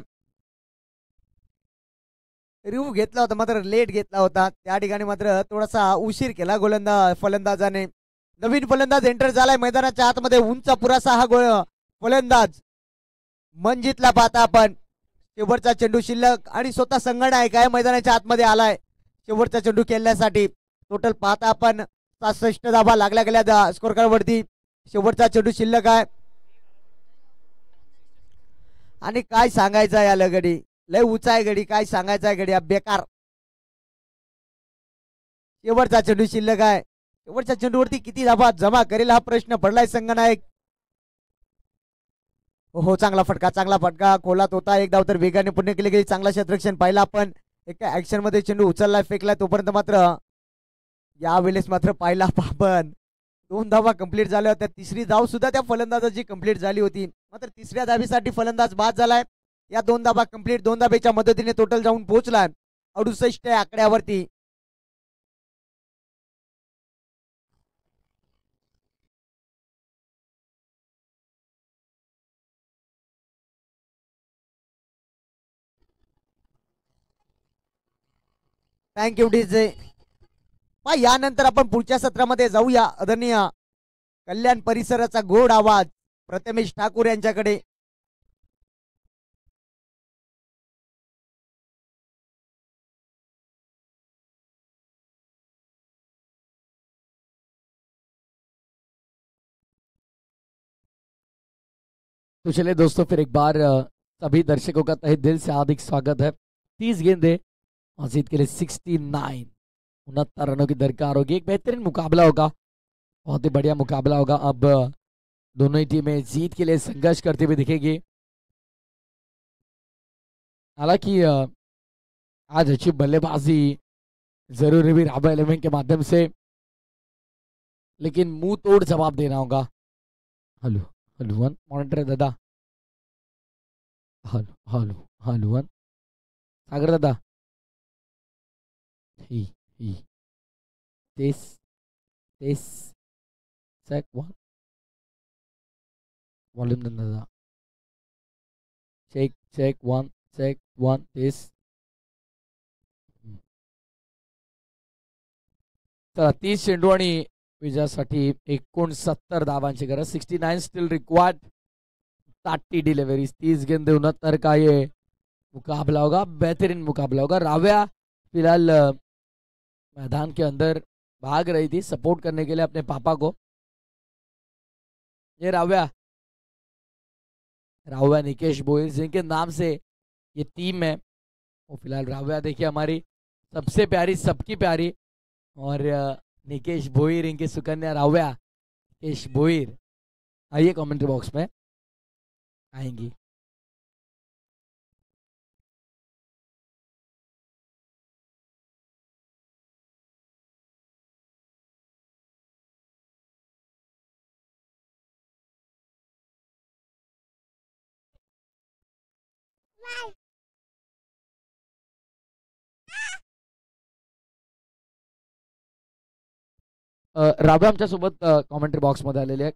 रिव्ह्यू घेतला होता मात्र लेट घेतला होता. त्या ठिकाणी मात्र थोडासा उशीर केला फलंदाजाने. नवीन फलंदाज एंटर झालाय मैदानाच्या आतमध्ये. उंच पुरासा हा फलंदाज मंजितला पाहता आपण. शेवटचा चेंडू शिल्लक आणि स्वतः संघनायक आहे मैदानाच्या आतमध्ये आलाय शेवटचा चेंडू खेळण्यासाठी. टोटल पाहता आपण 66 धाबा लागल्या गेल्या स्कोर कार्ड वरती. शेवटचा चेंडू शिल्लक आहे आणि काय सांगायचं आहे याला गडी. लय उंच आहे गडी, काय सांगायचं आहे गडी बेकार. शेवटचा चेंडू शिल्लक आहे. शेवटच्या चेंडूवरती किती धाबा जमा करेल हा प्रश्न पडलाय संघनायक. हो, चांगला फटका खोलात होता. एक धाव तर वेगाने पुण्य केली गेली. चांगला क्षेत्ररक्षण पाहिला आपण. एका ऍक्शन मध्ये चेंडू उचलला फेकला तोपर्यंत मात्र यावेळेस मात्र पाहिला आपण 2 धावा कंप्लीट झाल्या होत्या. तिसरी धाव सुद्धा त्या फलंदाजाची कंप्लीट झाली होती. मात्र तिसऱ्या धावेसाठी फलंदाज बाद झालाय. या 2 धाबा कंप्लीट 2 धाब्याच्या मदतीने टोटल जाऊन पोहोचलाय 68 आकड्यावरती. Thank you DJ. यानंतर आपण पुढच्या सत्रामध्ये जाऊया. आदरणीय कल्याण परिसराचा गोड आवाज प्रथमेश ठाकूर यांच्याकडे. तो चलिए दोस्तों, फिर एक बार सभी दर्शकों का तहे दिल से हार्दिक स्वागत है। 30 गेंदे और जीत के लिए 69 69 रनों की दरकार होगी। एक बेहतरीन मुकाबला होगा, बहुत ही बढ़िया मुकाबला होगा। अब दोनों ही टीमें जीत के लिए संघर्ष करते हुए दिखेगी। हालांकि आज अच्छी बल्लेबाजी जरूर भी राबा 11 के माध्यम से, लेकिन मुंह तोड़ जवाब देना होगा। हेलो हेलो वन मॉनिटर दादा, हेलो हेलो हेलो वन सागर दादा, ही this check one volume दादा, check one this। तर 30 चेंडू आणि विजयासाठी 69 धावांची गरज, 69 स्टिल रिक्वायर्ड, 30 डिलीवरीज, 30 गेंदे 69 का ये मुकाबला होगा, बेहतरीन मुकाबला होगा। राव्या फिलहाल मैदान के अंदर भाग रही थी सपोर्ट करने के लिए अपने पापा को। ये राव्या निकेश बोहिर जिनके नाम से ये टीम है, वो फिलहाल राव्या देखिए हमारी सबसे प्यारी, सबकी प्यारी, और निकेश बोहिर इनकी सुकन्या राव्या निकेश बोहिर आइए कमेंट्री बॉक्स में आएंगी। राव्या आमच्या सोबत कॉमेंट्री बॉक्स मध्ये आलेले आहे।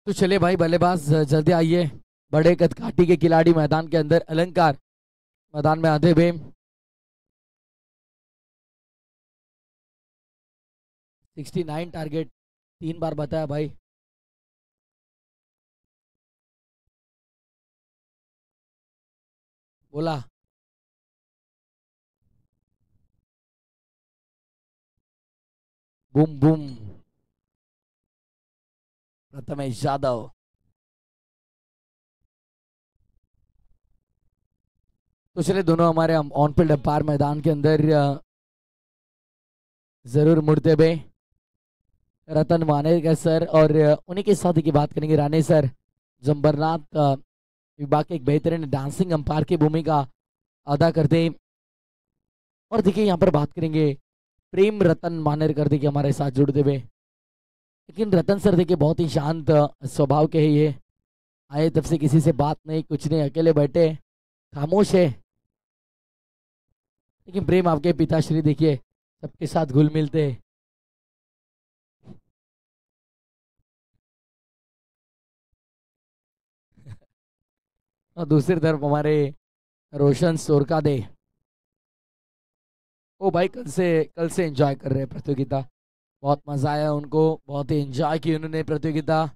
तो चलिए भाई बल्लेबाज जल्दी आइए, बड़े कदकाठी के खिलाड़ी मैदान के अंदर, अलंकार मैदान में आधे हुए, 69 टारगेट 3 बार बताया भाई। बोला बूम बूम, प्रथमेश यादव, तो चलिए दोनों हमारे ऑन फील्ड अंपायर मैदान के अंदर जरूर मुड़ते हुए रतन मानेरकर सर, और उन्हीं के साथ की बात करेंगे राणे सर, जम्बरनाथ विभाग के एक बेहतरीन डांसिंग अंपायर की भूमिका अदा करते हैं। और देखिए यहाँ पर बात करेंगे प्रेम रतन मानेरकर देखिए हमारे साथ जुड़ते हुए, लेकिन रतन सर देखिए बहुत ही शांत स्वभाव के हैं, ये आए तब से किसी से बात नहीं, कुछ नहीं, अकेले बैठे खामोश है। लेकिन प्रेम आपके पिताश्री देखिए सबके साथ घुल मिलते हैं। और दूसरी तरफ हमारे रोशन सोरकादे, ओ भाई कल से एंजॉय कर रहे हैं प्रतियोगिता, बहुत मजा आया उनको, बहुत ही एंजॉय की उन्होंने प्रतियोगिता।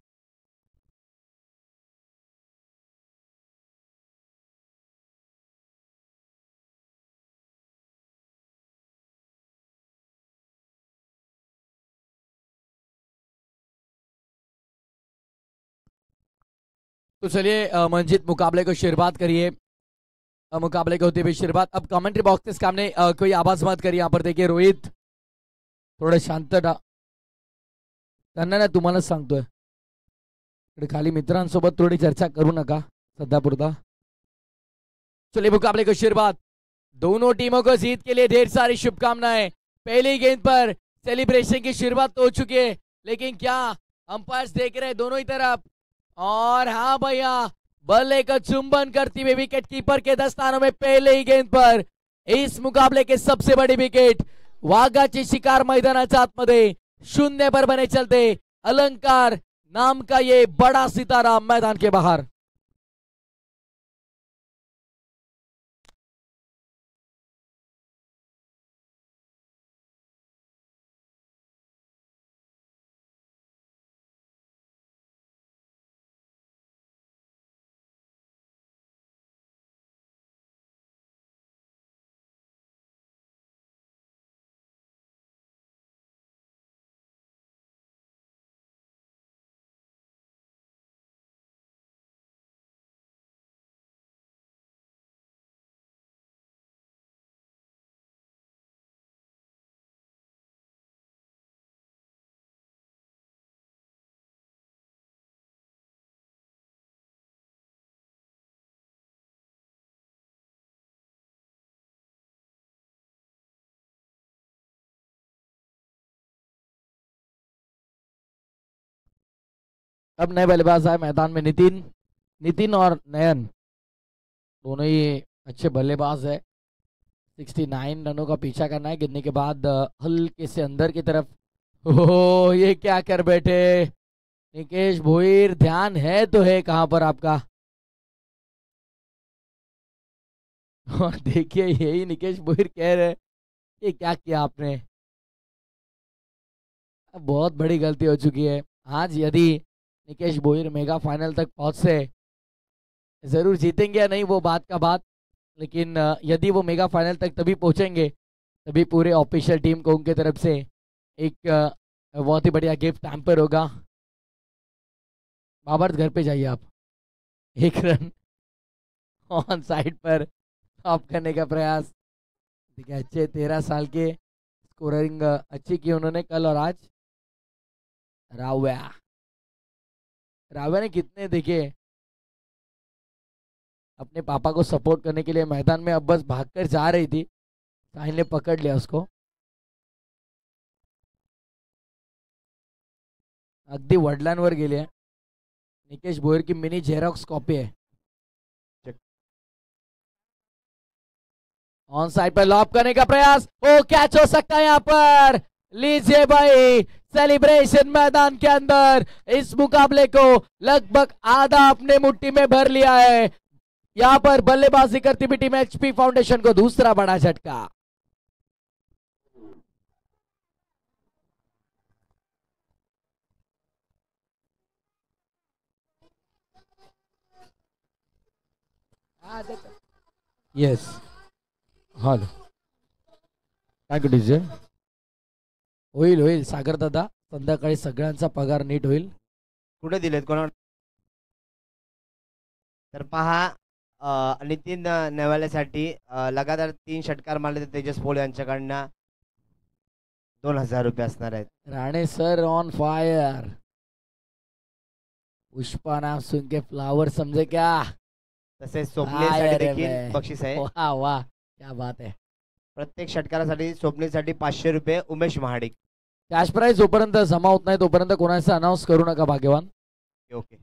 तो चलिए मंजित मुकाबले को शुरुआत करिए, मुकाबले को होते हुए शुरुआत। अब कमेंट्री बॉक्स के सामने कोई आवाज मत करिए। यहाँ पर देखिए रोहित थोडं शांतता त्यांना ना तुम्हाला सांगतोय, खाली मित्रांसोबत थोड़ी चर्चा करू नका सध्या पुरता। चलिए मुकाबले को शुरुआत, दोनों टीमों को जीत के लिए ढेर सारी शुभकामनाएं। पहली गेंद पर सेलिब्रेशन की शुरुआत तो हो चुकी है, लेकिन क्या अंपायर्स देख रहे हैं दोनों ही तरफ, और हाँ भैया बल्ले का चुंबन करती हुई विकेट कीपर के दस्तानों में पहले ही गेंद पर इस मुकाबले के सबसे बड़ी विकेट, वाघाची शिकार मैदानाच्या आतमध्ये 0 पर बने चलते अलंकार नाम का ये बड़ा सितारा मैदान के बाहर। अब नए बल्लेबाज आए मैदान में, नितिन नितिन और नयन, दोनों ही अच्छे बल्लेबाज है। 69 रनों का पीछा करना है, गिरने के बाद हल्के से अंदर की तरफ। ओह, ये क्या कर बैठे निकेश भोईर, ध्यान है तो है कहां पर आपका। और देखिए यही निकेश भोईर कह रहे हैं, ये क्या किया आपने, बहुत बड़ी गलती हो चुकी है। आज यदि निकेश भोईर मेगा फाइनल तक पहुंच से, जरूर जीतेंगे या नहीं वो बात का बात, लेकिन यदि वो मेगा फाइनल तक तभी पहुंचेंगे, तभी पूरे ऑफिशियल टीम को उनके तरफ से एक बहुत ही बढ़िया गिफ्ट हैम्पर होगा। बाबर्थ घर पे जाइए आप। एक रन ऑन साइड पर टॉप करने का प्रयास। ठीक है, अच्छे 13 साल के स्कोरिंग अच्छी की उन्होंने कल और आज। राव्या राव्या ने कितने देखे अपने पापा को सपोर्ट करने के लिए मैदान में, अब बस भागकर जा रही थी, साहिल ने पकड़ लिया उसको। अगदी वडिलांवर गेले. निकेश भोयर की मिनी झेरॉक्स कॉपी है. ऑन साइड पर लॉप करने का प्रयास, ओ कैच हो सकता है यहाँ पर. लीजिए भाई, सेलिब्रेशन मैदान के अंदर. इस मुकाबले को लगभग आधा अपने मुट्ठी में भर लिया है. यहाँ पर बल्लेबाजी करती हुई टीम एचपी फाउंडेशन को दूसरा बड़ा झटका. येस, हॅलो, काय डीजे होईल होईल सागर दादा, संध्याकाळी सगळ्यांचा पगार नीट होईल. कुठे दिलेत कोणा? तर पहा, नितीन नेवालेसाठी लगातार 3 षटकार मारले तर तेजस पोळ यांच्याकडनं 2000 रुपये असणार आहेत. Rane sir on fire. Pushpa नाम सुन के फ्लावर समझे क्या. तसेच स्वप्नीलसाठी देखील बक्षीस आहे. वाह वाह, क्या बात है. प्रत्येक षटकारासाठी स्वप्नीलसाठी 500 रुपये. उमेश महाडिक. कॅश प्राइज जोपर्यंत जमा होत नाही तोपर्यंत कोणाचं अनाऊन्स करू नका भाग्यवान. ओके.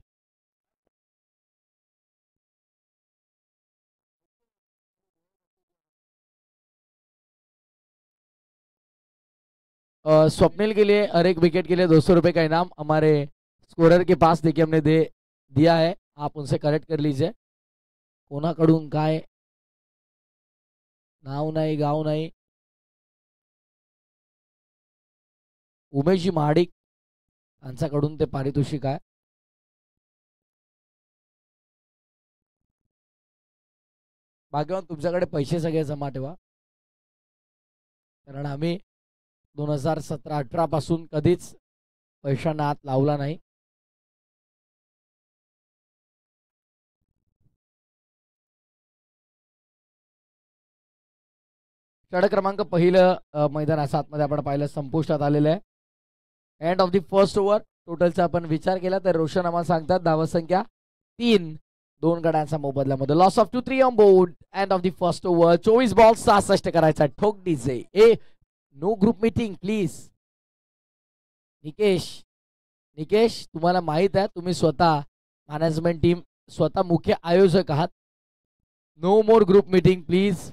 स्वप्निल के लिए हर एक विकेट के लिए 200 रुपए का इनाम हमारे स्कोरर के पास देखिए हमने दिया है. आप उनसे करेक्ट कर लीजिए. कोणाकडून काय नाव नाही गाव नाही. उमेशजी महाडिक यांच्याकडून ते पारितोषिक आहे. भाग्यवान, तुमच्याकडे पैसे सगळे जमा ठेवा, कारण आम्ही 2017-18 पासून कधीच पैशांना हात लावला नाही. षटक क्रमांक पहिलं मैदान असं आतमध्ये आपण पाहिलं संपुष्टात आलेलं आहे. End of the first over. टोटलचा आपण विचार केला तर रोशन आम्हाला सांगतात धावसंख्या 3, 2 गड्यांचा मोबदल्यामध्ये. Loss of 2-3 on board. End of the first over. 24 ball 66 करायचा. ठोक DJ. No group meeting please. Nikesh तुम्हाला माहित आहे तुम्ही स्वतः मॅनेजमेंट टीम स्वतः मुख्य आयोजक आहात. No more group meeting please.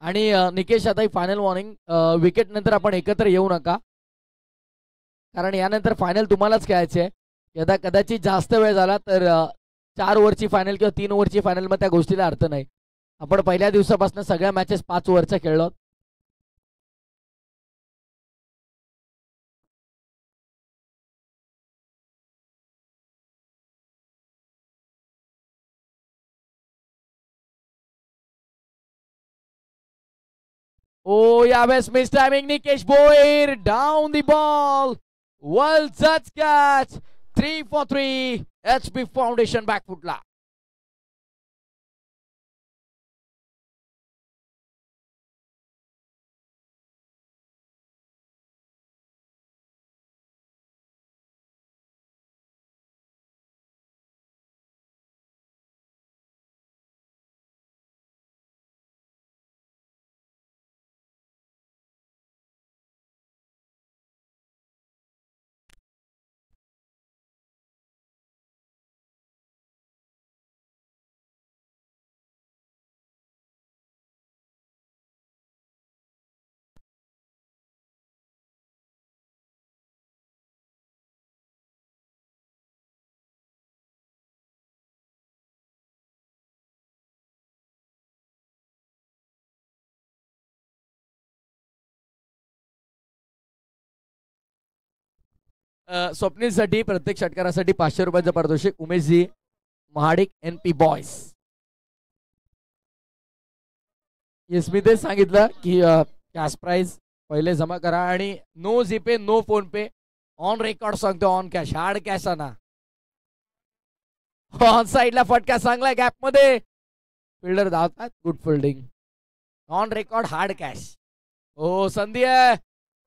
आणि निकेश, आता फायनल वॉर्निंग, विकेट नंतर आपण एकत्र येऊ नका, कारण यानंतर फायनल तुम्हालाच खेळायचे आहे. यदा कदाचित जास्त वेळ झाला तर 4 ओव्हरची फायनल किंवा 3 ओव्हरची फायनल मध्ये त्या गोष्टीला अर्थ नाही. आपण पहिल्या दिवसापासून सगळ्या मॅचेस 5 ओव्हरच्या खेळलो. Oh, यावेळेस miss timing. Nikesh Bhoir down the ball. Well जज कॅच. 3 for 3. एचपी फाउंडेशन बॅकफुटला. स्वप्नीलसाठी प्रत्येक षटकारासाठी 500 रुपयाचं पारितोषिक. Umeshji Mahadik NP boys. Yes मी तेच सांगितलं की कॅश प्राइज पहिले जमा करा आणि no GPay no PhonePe. On record सांगतो, ऑन कॅश, हार्ड कॅश आणा. ऑन साईडला फटका चांगला गॅप मध्ये फिल्डर धावतात. Good fielding. On record hard cash. हो संधी आहे.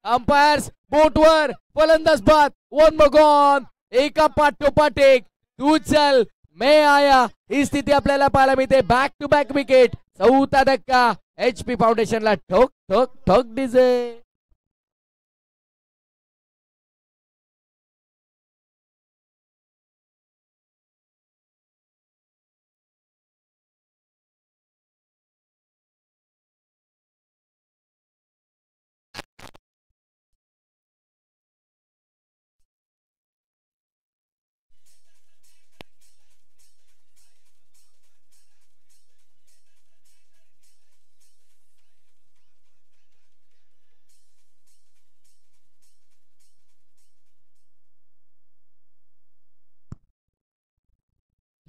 अंपायर्स बोटवर, फलंदाज बाद. वन मगॉन, एका पाठोपाठ एक. तू चल मैं आया, ही स्थिती आपल्याला पाहायला मिळते. Back to back wicket. चौथा धक्का HP फाउंडेशनला. ठोक ठोक ठोक डीजे.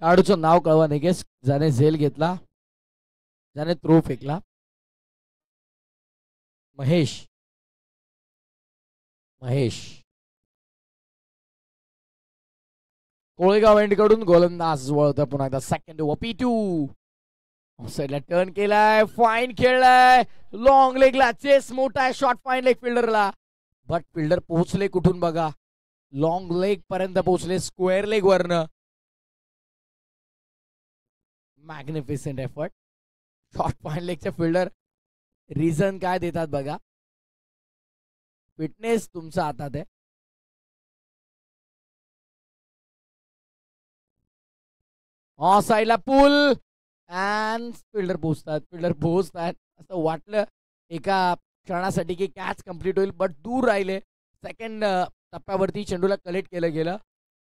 खेळाडूचं नाव कळवा निकेश. ज्याने झेल घेतला, ज्याने थ्रो फेकला. महेश. महेश कोळेगाव एंडकडून गोलंदाज वळतं पुन्हा एकदा. Second over P2. साईडला टर्न केलाय, फाईन खेळलाय. लॉंग लेगला चेस मोठा आहे. शॉर्ट फाईन लेग फिल्डरला. बट फिल्डर पोहोचले कुठून बघा. लॉंग लेग पर्यंत पोहोचले, स्क्वेअर लेग वरनं. Magnificent effort. शॉर्ट फाईन लेगचे फिल्डर रिझन काय देतात बघा. फिटनेस तुमच्या हातात आहे. ऑन साईडला पुल अँड फिल्डर पोहोचतात. असं वाटलं एका क्षणासाठी की कॅच कंप्लीट होईल, बट दूर राहिले. सेकंड टप्प्यावरती चेंडूला कलेक्ट केलं गेलं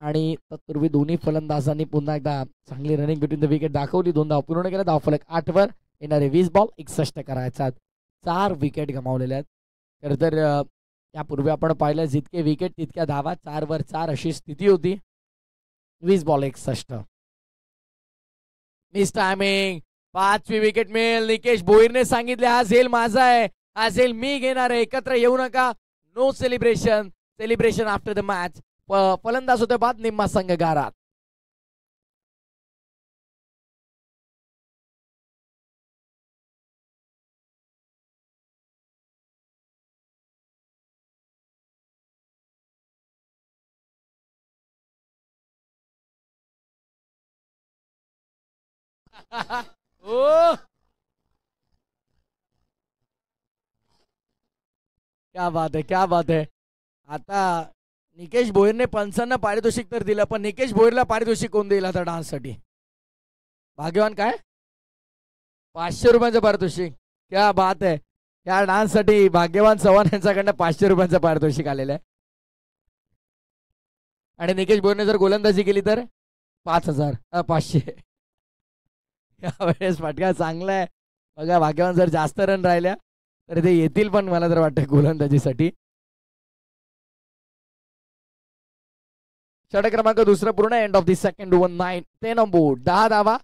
आणि तत्पूर्वी दोन्ही फलंदाजांनी पुन्हा एकदा चांगली रनिंग बिटवीन द विकेट दाखवली. 2 धाव पूर्ण केल्या. धावफलक 8 वर. येणारे 20 बॉल 61 करायचा. 4 विकेट गमावलेल्या आहेत. खरं तर यापूर्वी आपण पाहिलं जितके विकेट तितक्या धावा. 4 वर 4 अशी स्थिती होती. 20 बॉल 61. Miss timing. 5वी विकेट मिळेल. निकेश भोईरने सांगितले हा झेल माझा आहे, हा झेल मी घेणार आहे, एकत्र येऊ नका. No celebration. Celebration after the match. फलंदाज होते बाद. निम्मा संघ गारात. ओ क्या बात है, क्या बात है. आता निकेश भोईरने पंचांना पारितोषिक तर दिलं, पण निकेश भोईरला पारितोषिक कोण देईल आता डान्ससाठी. भाग्यवान काय 500 रुपयाचं पारितोषिक. क्या बात है. या डान्ससाठी भाग्यवान चव्हाण यांच्याकडनं 500 रुपयाचं पारितोषिक आलेलं आहे. आणि निकेश भोईरने जर गोलंदाजी केली तर 5,500. यावेळेस फटका चांगला आहे बघा. भाग्यवान जर जास्त रन राहिल्या तर ते येतील, पण मला तर वाटतं गोलंदाजीसाठी. षटक क्रमांक दुसरा पूर्ण. End of the second over. 9 10 on board. 10 धावा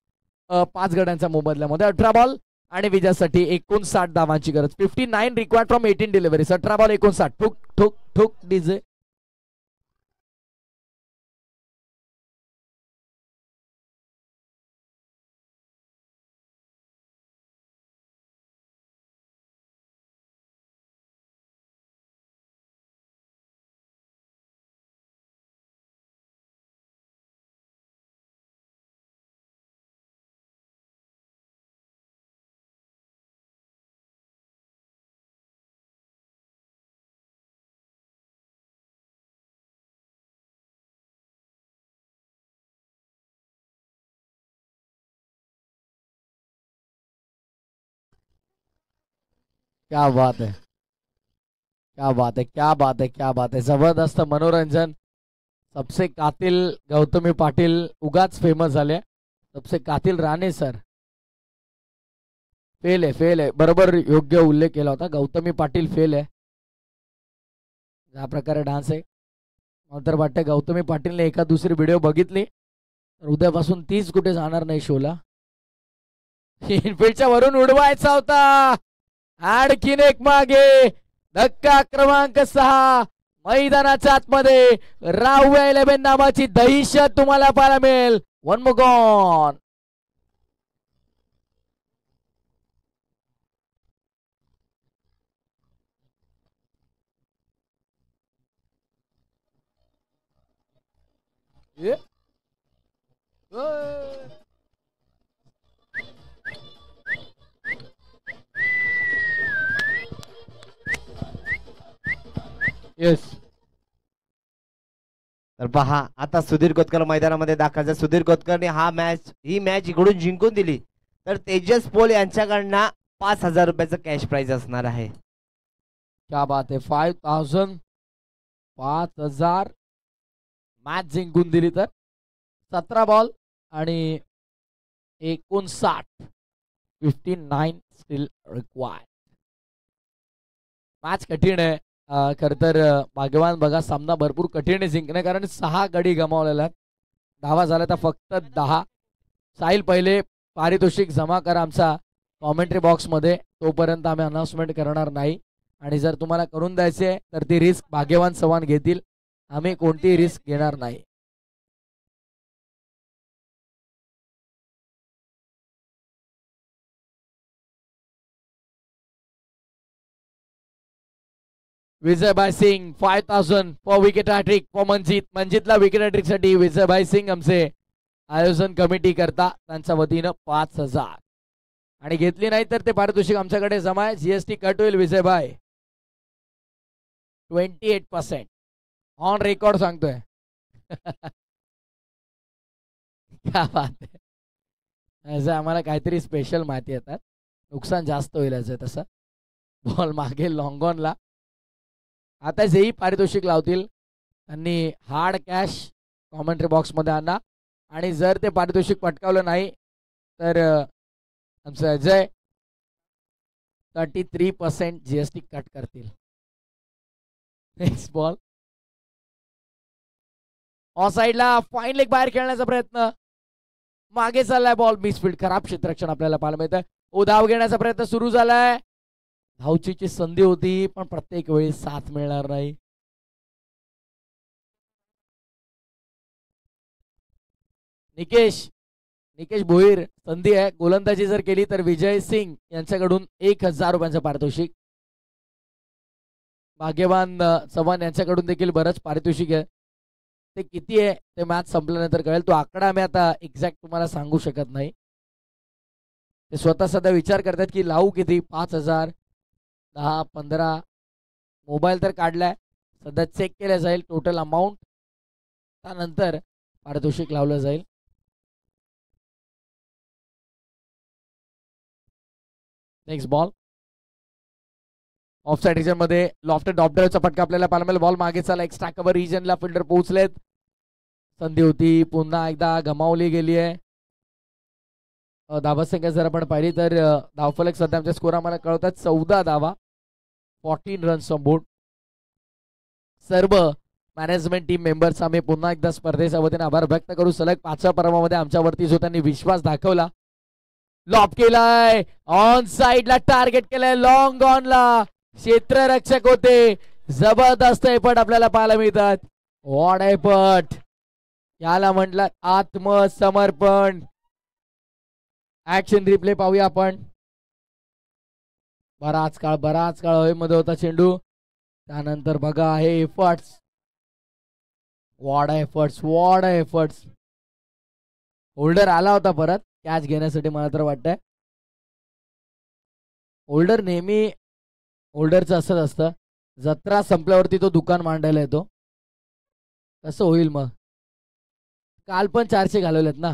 5 गड्यांच्या मोबदल्यामध्ये. 18 बॉल आणि विजयासाठी 59 धावांची गरज. 59 रिक्वायर्ड फ्रॉम 18 डिलिव्हरीज. 18 बॉल 59. ठुक ठुक ठुक डीजे. क्या बात है, क्या बात है, क्या बात है, क्या बात है. जबरदस्त मनोरंजन. सबसे कातिल गौतमी पाटील उगाच फेमस झाले. सबसे कातिल राणे सर फेल आहे, फेल आहे. बरोबर योग्य उल्लेख केला होता. गौतमी पाटील फेल आहे. ज्या प्रकारे डान्स आहे मला तर वाटतं गौतमी पाटीलने एका दुसरी व्हिडिओ बघितली तर उद्यापासून तीच कुठे जाणार नाही शोला. इनफिल्डच्या वरून उडवायचा होता. आणखीन एक मागे. धक्का क्रमांक 6. मैदानाच्या आतमध्ये राहुल 11 नावाची दहशत तुम्हाला पाहायला मिळेल. One more gone. येस. तर पहा आता सुधीर कोतकर मैदानामध्ये दाखल झाले. सुधीर कोतकरने ही मॅच इकडून जिंकून दिली तर तेजस पोल यांच्याकडनं 5,000 रुपयाचं कॅश प्राइज असणार आहे. क्या बात आहे. 5,000 5,000 मॅच जिंकून दिली तर 17 बॉल आणि 59. 59 स्टील रिक्वायर्ड. मॅच कठीण आहे. खर तर भाग्यवान बघा सामना भरपूर कठीण आहे जिंकणे कारण 6 गडी गमावलेला आहेत. धावा झाल्या तर फक्त 10. साहिल पहिले पारितोषिक जमा करा आमचा कॉमेंट्री बॉक्समध्ये. तोपर्यंत आम्ही अनाउन्समेंट करणार नाही आणि जर तुम्हाला करून द्यायचे तर ती रिस्क भाग्यवान चव्हाण घेतील. आम्ही कोणतीही रिस्क घेणार नाही. Vijaybhai Singh 5,000 for wicket hattrick for Manjit. मंजितला विकेट हॅट्रिक साठी विजयभाई सिंग आमचे आयोजन कमिटी करता त्यांच्या वतीनं 5,000 आणि घेतली नाही तर ते पारितोषिक आमच्याकडे जमा आहे. जीएसटी कट होईल. विजयभाई 28% ऑन रेकॉर्ड सांगतोय. क्या बात आहे. आम्हाला काहीतरी स्पेशल माहिती येतात. नुकसान जास्त होईल याचं. तसं बॉल मागे लॉंग ऑनला. आता जेही पारितोषिक लावतील त्यांनी हार्ड कॅश कॉमेंट्री बॉक्समध्ये आणा आणि जर ते पारितोषिक पटकावलं नाही तर आमचं अजय 33% जीएसटी कट करतील. नेक्स्ट बॉल ऑफ साईडला फाईन लेग बाहेर खेळण्याचा प्रयत्न. मागे चाललाय बॉल. मिसफील्ड. खराब क्षेत्ररक्षण आपल्याला पाहायला मिळतं. धाव घेण्याचा प्रयत्न सुरू झालाय. धावचीची संधी होती पण प्रत्येक वेळी साथ मिळणार नाही. निकेश भोईर संधी आहे. गोलंदाजी जर केली तर विजय सिंग यांच्याकडून 1,000 रुपयांचं पारितोषिक. भाग्यवान चव्हाण यांच्याकडून देखील बरंच पारितोषिक आहे. ते किती आहे ते मॅच संपल्यानंतर कळेल. तो आकडा आम्ही आता एक्झॅक्ट तुम्हाला सांगू शकत नाही. ते स्वतः सध्या विचार करतात की लावू किती. 5,000 10 15 मोबाईल तर काढलाय. सध्या चेक केलं जाईल टोटल अमाऊंट. त्यानंतर पारितोषिक लावलं जाईल. Next ball off side region मध्ये लॉफ्ट डॉपड्राईव्हचा फटका आपल्याला पाहायला मिळेल. बॉल मागे चालला. एक्स्ट्रा कव्हर रिजनला फिल्डर पोहोचलेत. संधी होती पुन्हा एकदा गमावली गेली आहे. धावा संख्या जर आपण पाहिली तर धावफलक सध्या आमच्या स्कोर आम्हाला कळवतात 14 धावा 14 रन्स ऑन बोर्ड. सर्व मॅनेजमेंट टीम मेंबर्स आम्ही पुन्हा एकदा स्पर्धेच्या वतीने आभार व्यक्त करू. सलग 5व्या पर्वामध्ये आमच्यावरती जो त्यांनी विश्वास दाखवला. लॉब केलाय. ऑन साइडला टार्गेट केलाय. लॉंग ऑनला क्षेत्ररक्षक होते. जबरदस्त एफर्ट आपल्याला पाहायला मिळतात. What effort. याला म्हटलं आत्मसमर्पण. ऍक्शन रिप्ले पाहूया आपण. बराच काळ हवेमध्ये होता चेंडू. त्यानंतर बघा हे एफर्ट्स. What efforts. होल्डर आला होता परत कॅच घेण्यासाठी. मला तर वाटतंय होल्डरचं असंच असतं. जत्रा संपल्यावरती तो दुकान मांडायला येतो. कसं होईल मग. काल पण 400 घालवलेत ना.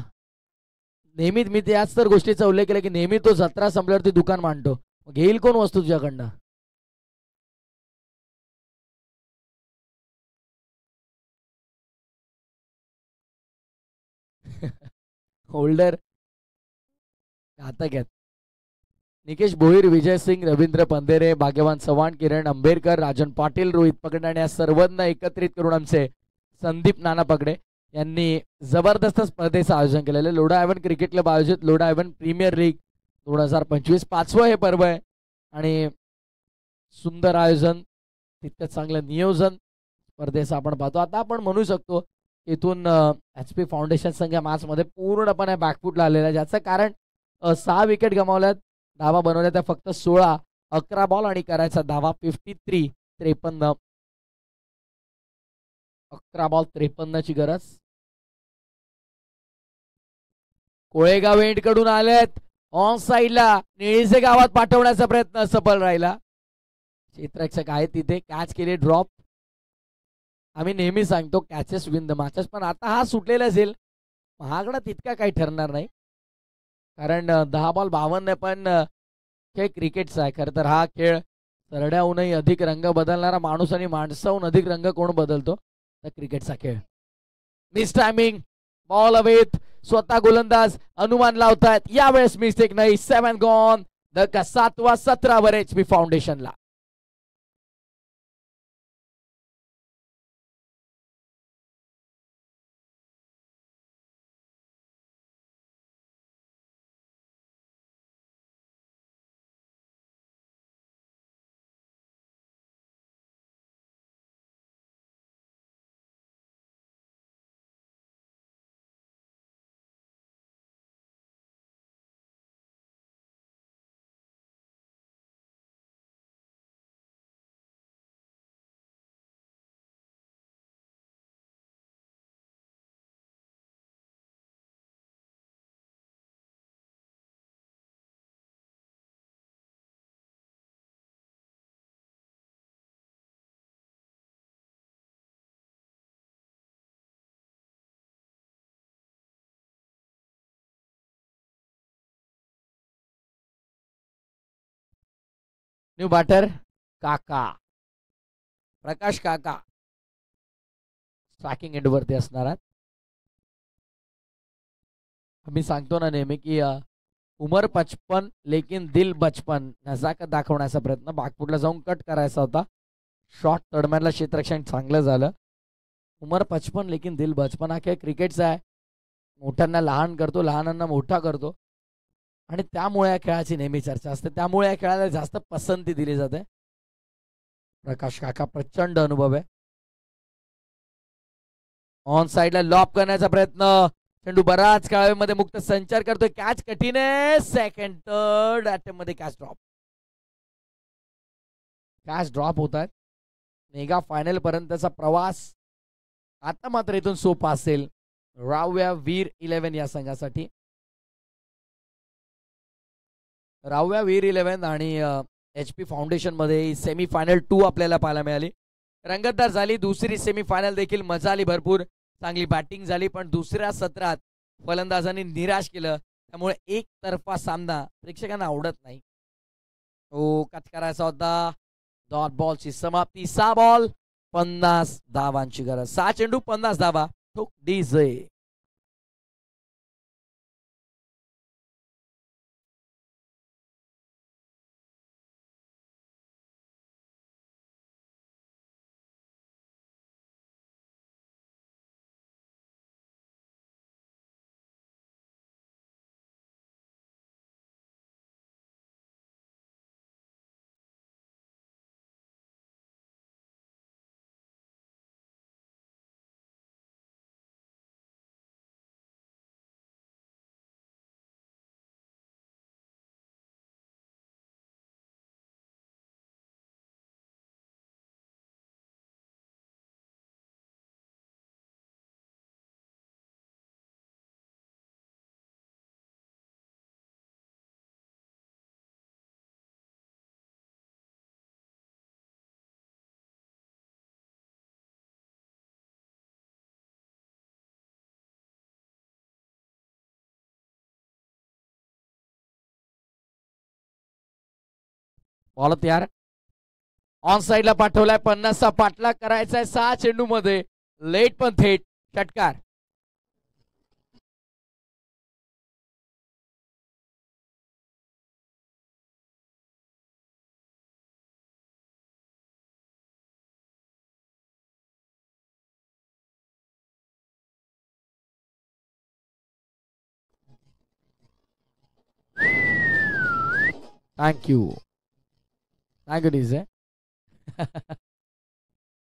नेहमीच मी त्याच तर गोष्टीचा उल्लेख केला की नेहमी तो जत्रा संपल्यावरती दुकान मांडतो. घेईल कोण वस्तू तुझ्याकडनं. होल्डर आता घेत. निकेश भोईर, विजय सिंग, रवींद्र पंधेरे, भाग्यवान चव्हाण, किरण अंबेरकर, राजन पाटील, रोहित पकडणे या सर्वांना एकत्रित करून आमचे संदीप नाना पगडे यांनी जबरदस्त स्पर्धेचं आयोजन केलेलं आहे. लोढा आयवन क्रिकेट क्लब आयोजित लोढा आयवन प्रीमियर लीग 2025 5वं हे पर्व आहे आणि सुंदर आयोजन, तितकं चांगलं नियोजन स्पर्धेचं आपण पाहतो. आता आपण म्हणू शकतो इथून HP फाउंडेशन संघ मॅचमध्ये पूर्णपणे बॅकफूटला आलेला आहे, ज्याचं कारण 6 विकेट गमावल्यात, धावा बनवल्या त्या फक्त 16, 11 बॉल आणि करायचा धावा 53, 53, 11 बॉल 53ची गरज. कोळेगाव एंड कडून आलेत ऑन साईडला, निळीचे गावात पाठवण्याचा प्रयत्न सफल राहिला. क्षेत्ररक्षक आहे तिथे, कॅच केले, ड्रॉप. आम्ही नेहमी सांगतो कॅचेस विन द मॅचेस, पण आता हा सुटलेला असेल महागडा तितका काही ठरणार नाही, कारण 10 बॉल 52 पण खेळ क्रिकेटचा आहे. खरं तर हा खेळ सरड्याहूनही अधिक रंग बदलणारा माणूस आणि माणसाहून अधिक रंग कोण बदलतो तर क्रिकेटचा खेळ. मिस टायमिंग, बॉल अवेत, स्वतः गोलंदाज अनुमान लावतायत, यावेळेस मिस्टेक नाही. 7 गॉन, धक्का 7वा 17 वर HP फाउंडेशनला. न्यू बॅटर काका, प्रकाश काका स्ट्रायकिंग एंड वरती असणार आहेत. आम्ही सांगतो ना नेहमी की उमर 55 लेकिन दिल बचपन, नजाकत दाखवण्याचा प्रयत्न, बागफुटला जाऊन कट करायचा होता. शॉट तडमॅनला क्षेत्ररक्षण चांगलं झालं. उमर 55 लेकिन दिल बचपन हा खेळ क्रिकेटचा आहे, मोठ्यांना लहान करतो, लहानांना मोठा करतो आणि त्यामुळे या खेळाची नेहमी चर्चा असते, त्यामुळे या खेळाला जास्त पसंती दिली जाते. प्रकाश काका प्रचंड अनुभव आहे. ऑन साइडला लॉप करण्याचा प्रयत्न, चेंडू बराच काळामध्ये मुक्त संचार करतोय, कॅच कठीण आहे. सेकंड थर्ड अटेम्प्ट मध्ये कॅच ड्रॉप होत आहेत. मेगा फायनल पर्यंतचा प्रवास आता मात्र इथून सोपा असेल राव्या वीर 11 या संघासाठी. राव्या वीर 11 आणि HP फाउंडेशन मध्ये सेमीफायनल 2 आपल्याला पाहायला मिळाली, रंगतदार झाली. दुसरी सेमीफायनल देखील मजा आली, भरपूर चांगली बॅटिंग झाली, पण दुसऱ्या सत्रात फलंदाजांनी निराश केलं, त्यामुळे एक तर्फा सामना प्रेक्षकांना आवडत नाही. तो कट करायचा होता. डॉट बॉलची समाप्ती. 6 बॉल 50 धावांची गरज, 6 चेंडू 50 धावा. ठोक डीजे. बॉल तयार, ऑन साइडला पाठवलाय, 50चा पाठलाग करायचा आहे 6 चेंडू मध्ये, लेट पण थेट षटकार. Thank you DJ.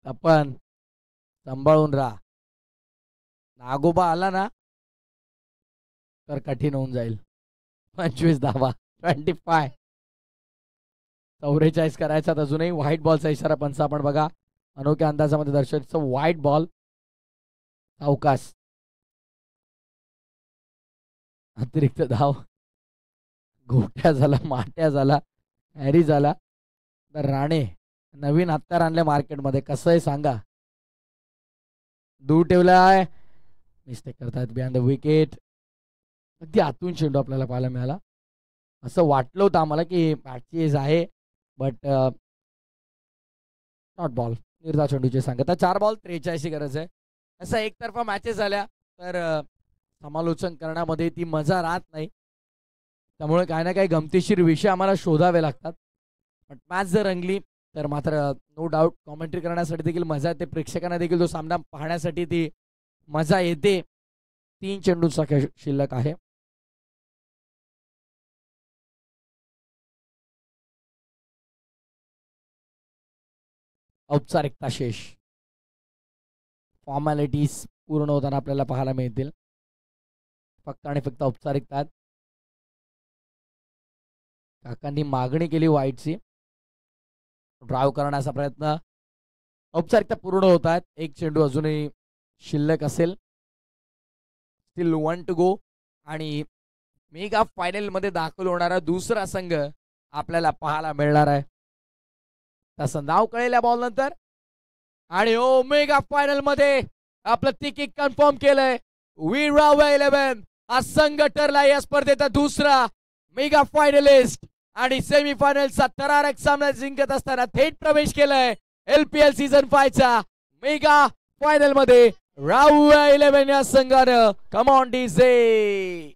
आपण सांभाळून राहा. नागोबा आला ना तर कठीण होऊन जाईल. 25 धावा 25. 44 करायचा अजूनही. व्हाईट बॉलचा इशारा पंच आपण बघा अनोख्या अंदाजामध्ये दर्शवतो. White ball. अवकाश. अतिरिक्त धाव. गोट्या झाला, माट्या झाला, हॅरी झाला. तर राणे नवीन हत्यार आणले मार्केटमध्ये. कसं आहे सांगा. दूर ठेवलाय. मिस्टेक करतायत बिहाइंड द विकेट. अगदी आतून चेंडू आपल्याला पाहायला मिळाला. असं वाटलं होतं आम्हाला की पॅचेस आहे बट नॉट बॉल. निर्धाव चेंडूचे सांगता. 4 बॉल 43 गरज आहे. असं एकतर्फा मॅचेस झाल्या तर समालोचन करण्यामध्ये ती मजा राहत नाही. त्यामुळे काही ना काही गमतीशीर विषय आम्हाला शोधावे लागतात. पण मॅच जर रंगली तर मात्र नो डाऊट कॉमेंट्री करण्यासाठी देखील मजा येते. प्रेक्षकांना देखील तो सामना पाहण्यासाठी ती मजा येते. 3 चेंडूंचा खेळ शिल्लक आहे. औपचारिकता शेष. फॉर्मॅलिटीज पूर्ण होताना आपल्याला पाहायला मिळतील. फक्त आणि फक्त औपचारिकता. काकांनी मागणी केली वाईटची. ड्राईव्ह करण्याचा प्रयत्न. औपचारिकता पूर्ण होत आहेत. 1 चेंडू अजूनही शिल्लक असेल. Still 1 to go. आणि मेगा फायनल मध्ये दाखल होणारा दुसरा संघ आपल्याला पाहायला मिळणार आहे. तसं नाव कळेल या बॉल नंतर. आणि ओ मेगा फायनल मध्ये आपलं तिकीट कन्फर्म केलंय. वीरराव 11 हा संघ ठरला या स्पर्धेचा दुसरा मेगा फायनलिस्ट. आणि सेमीफायनलचा थरारक सामना जिंकत असताना थेट प्रवेश केलाय LPL सीझन 5 चा मेगा फायनल मध्ये राव 11 या संघानं. Come on DJ.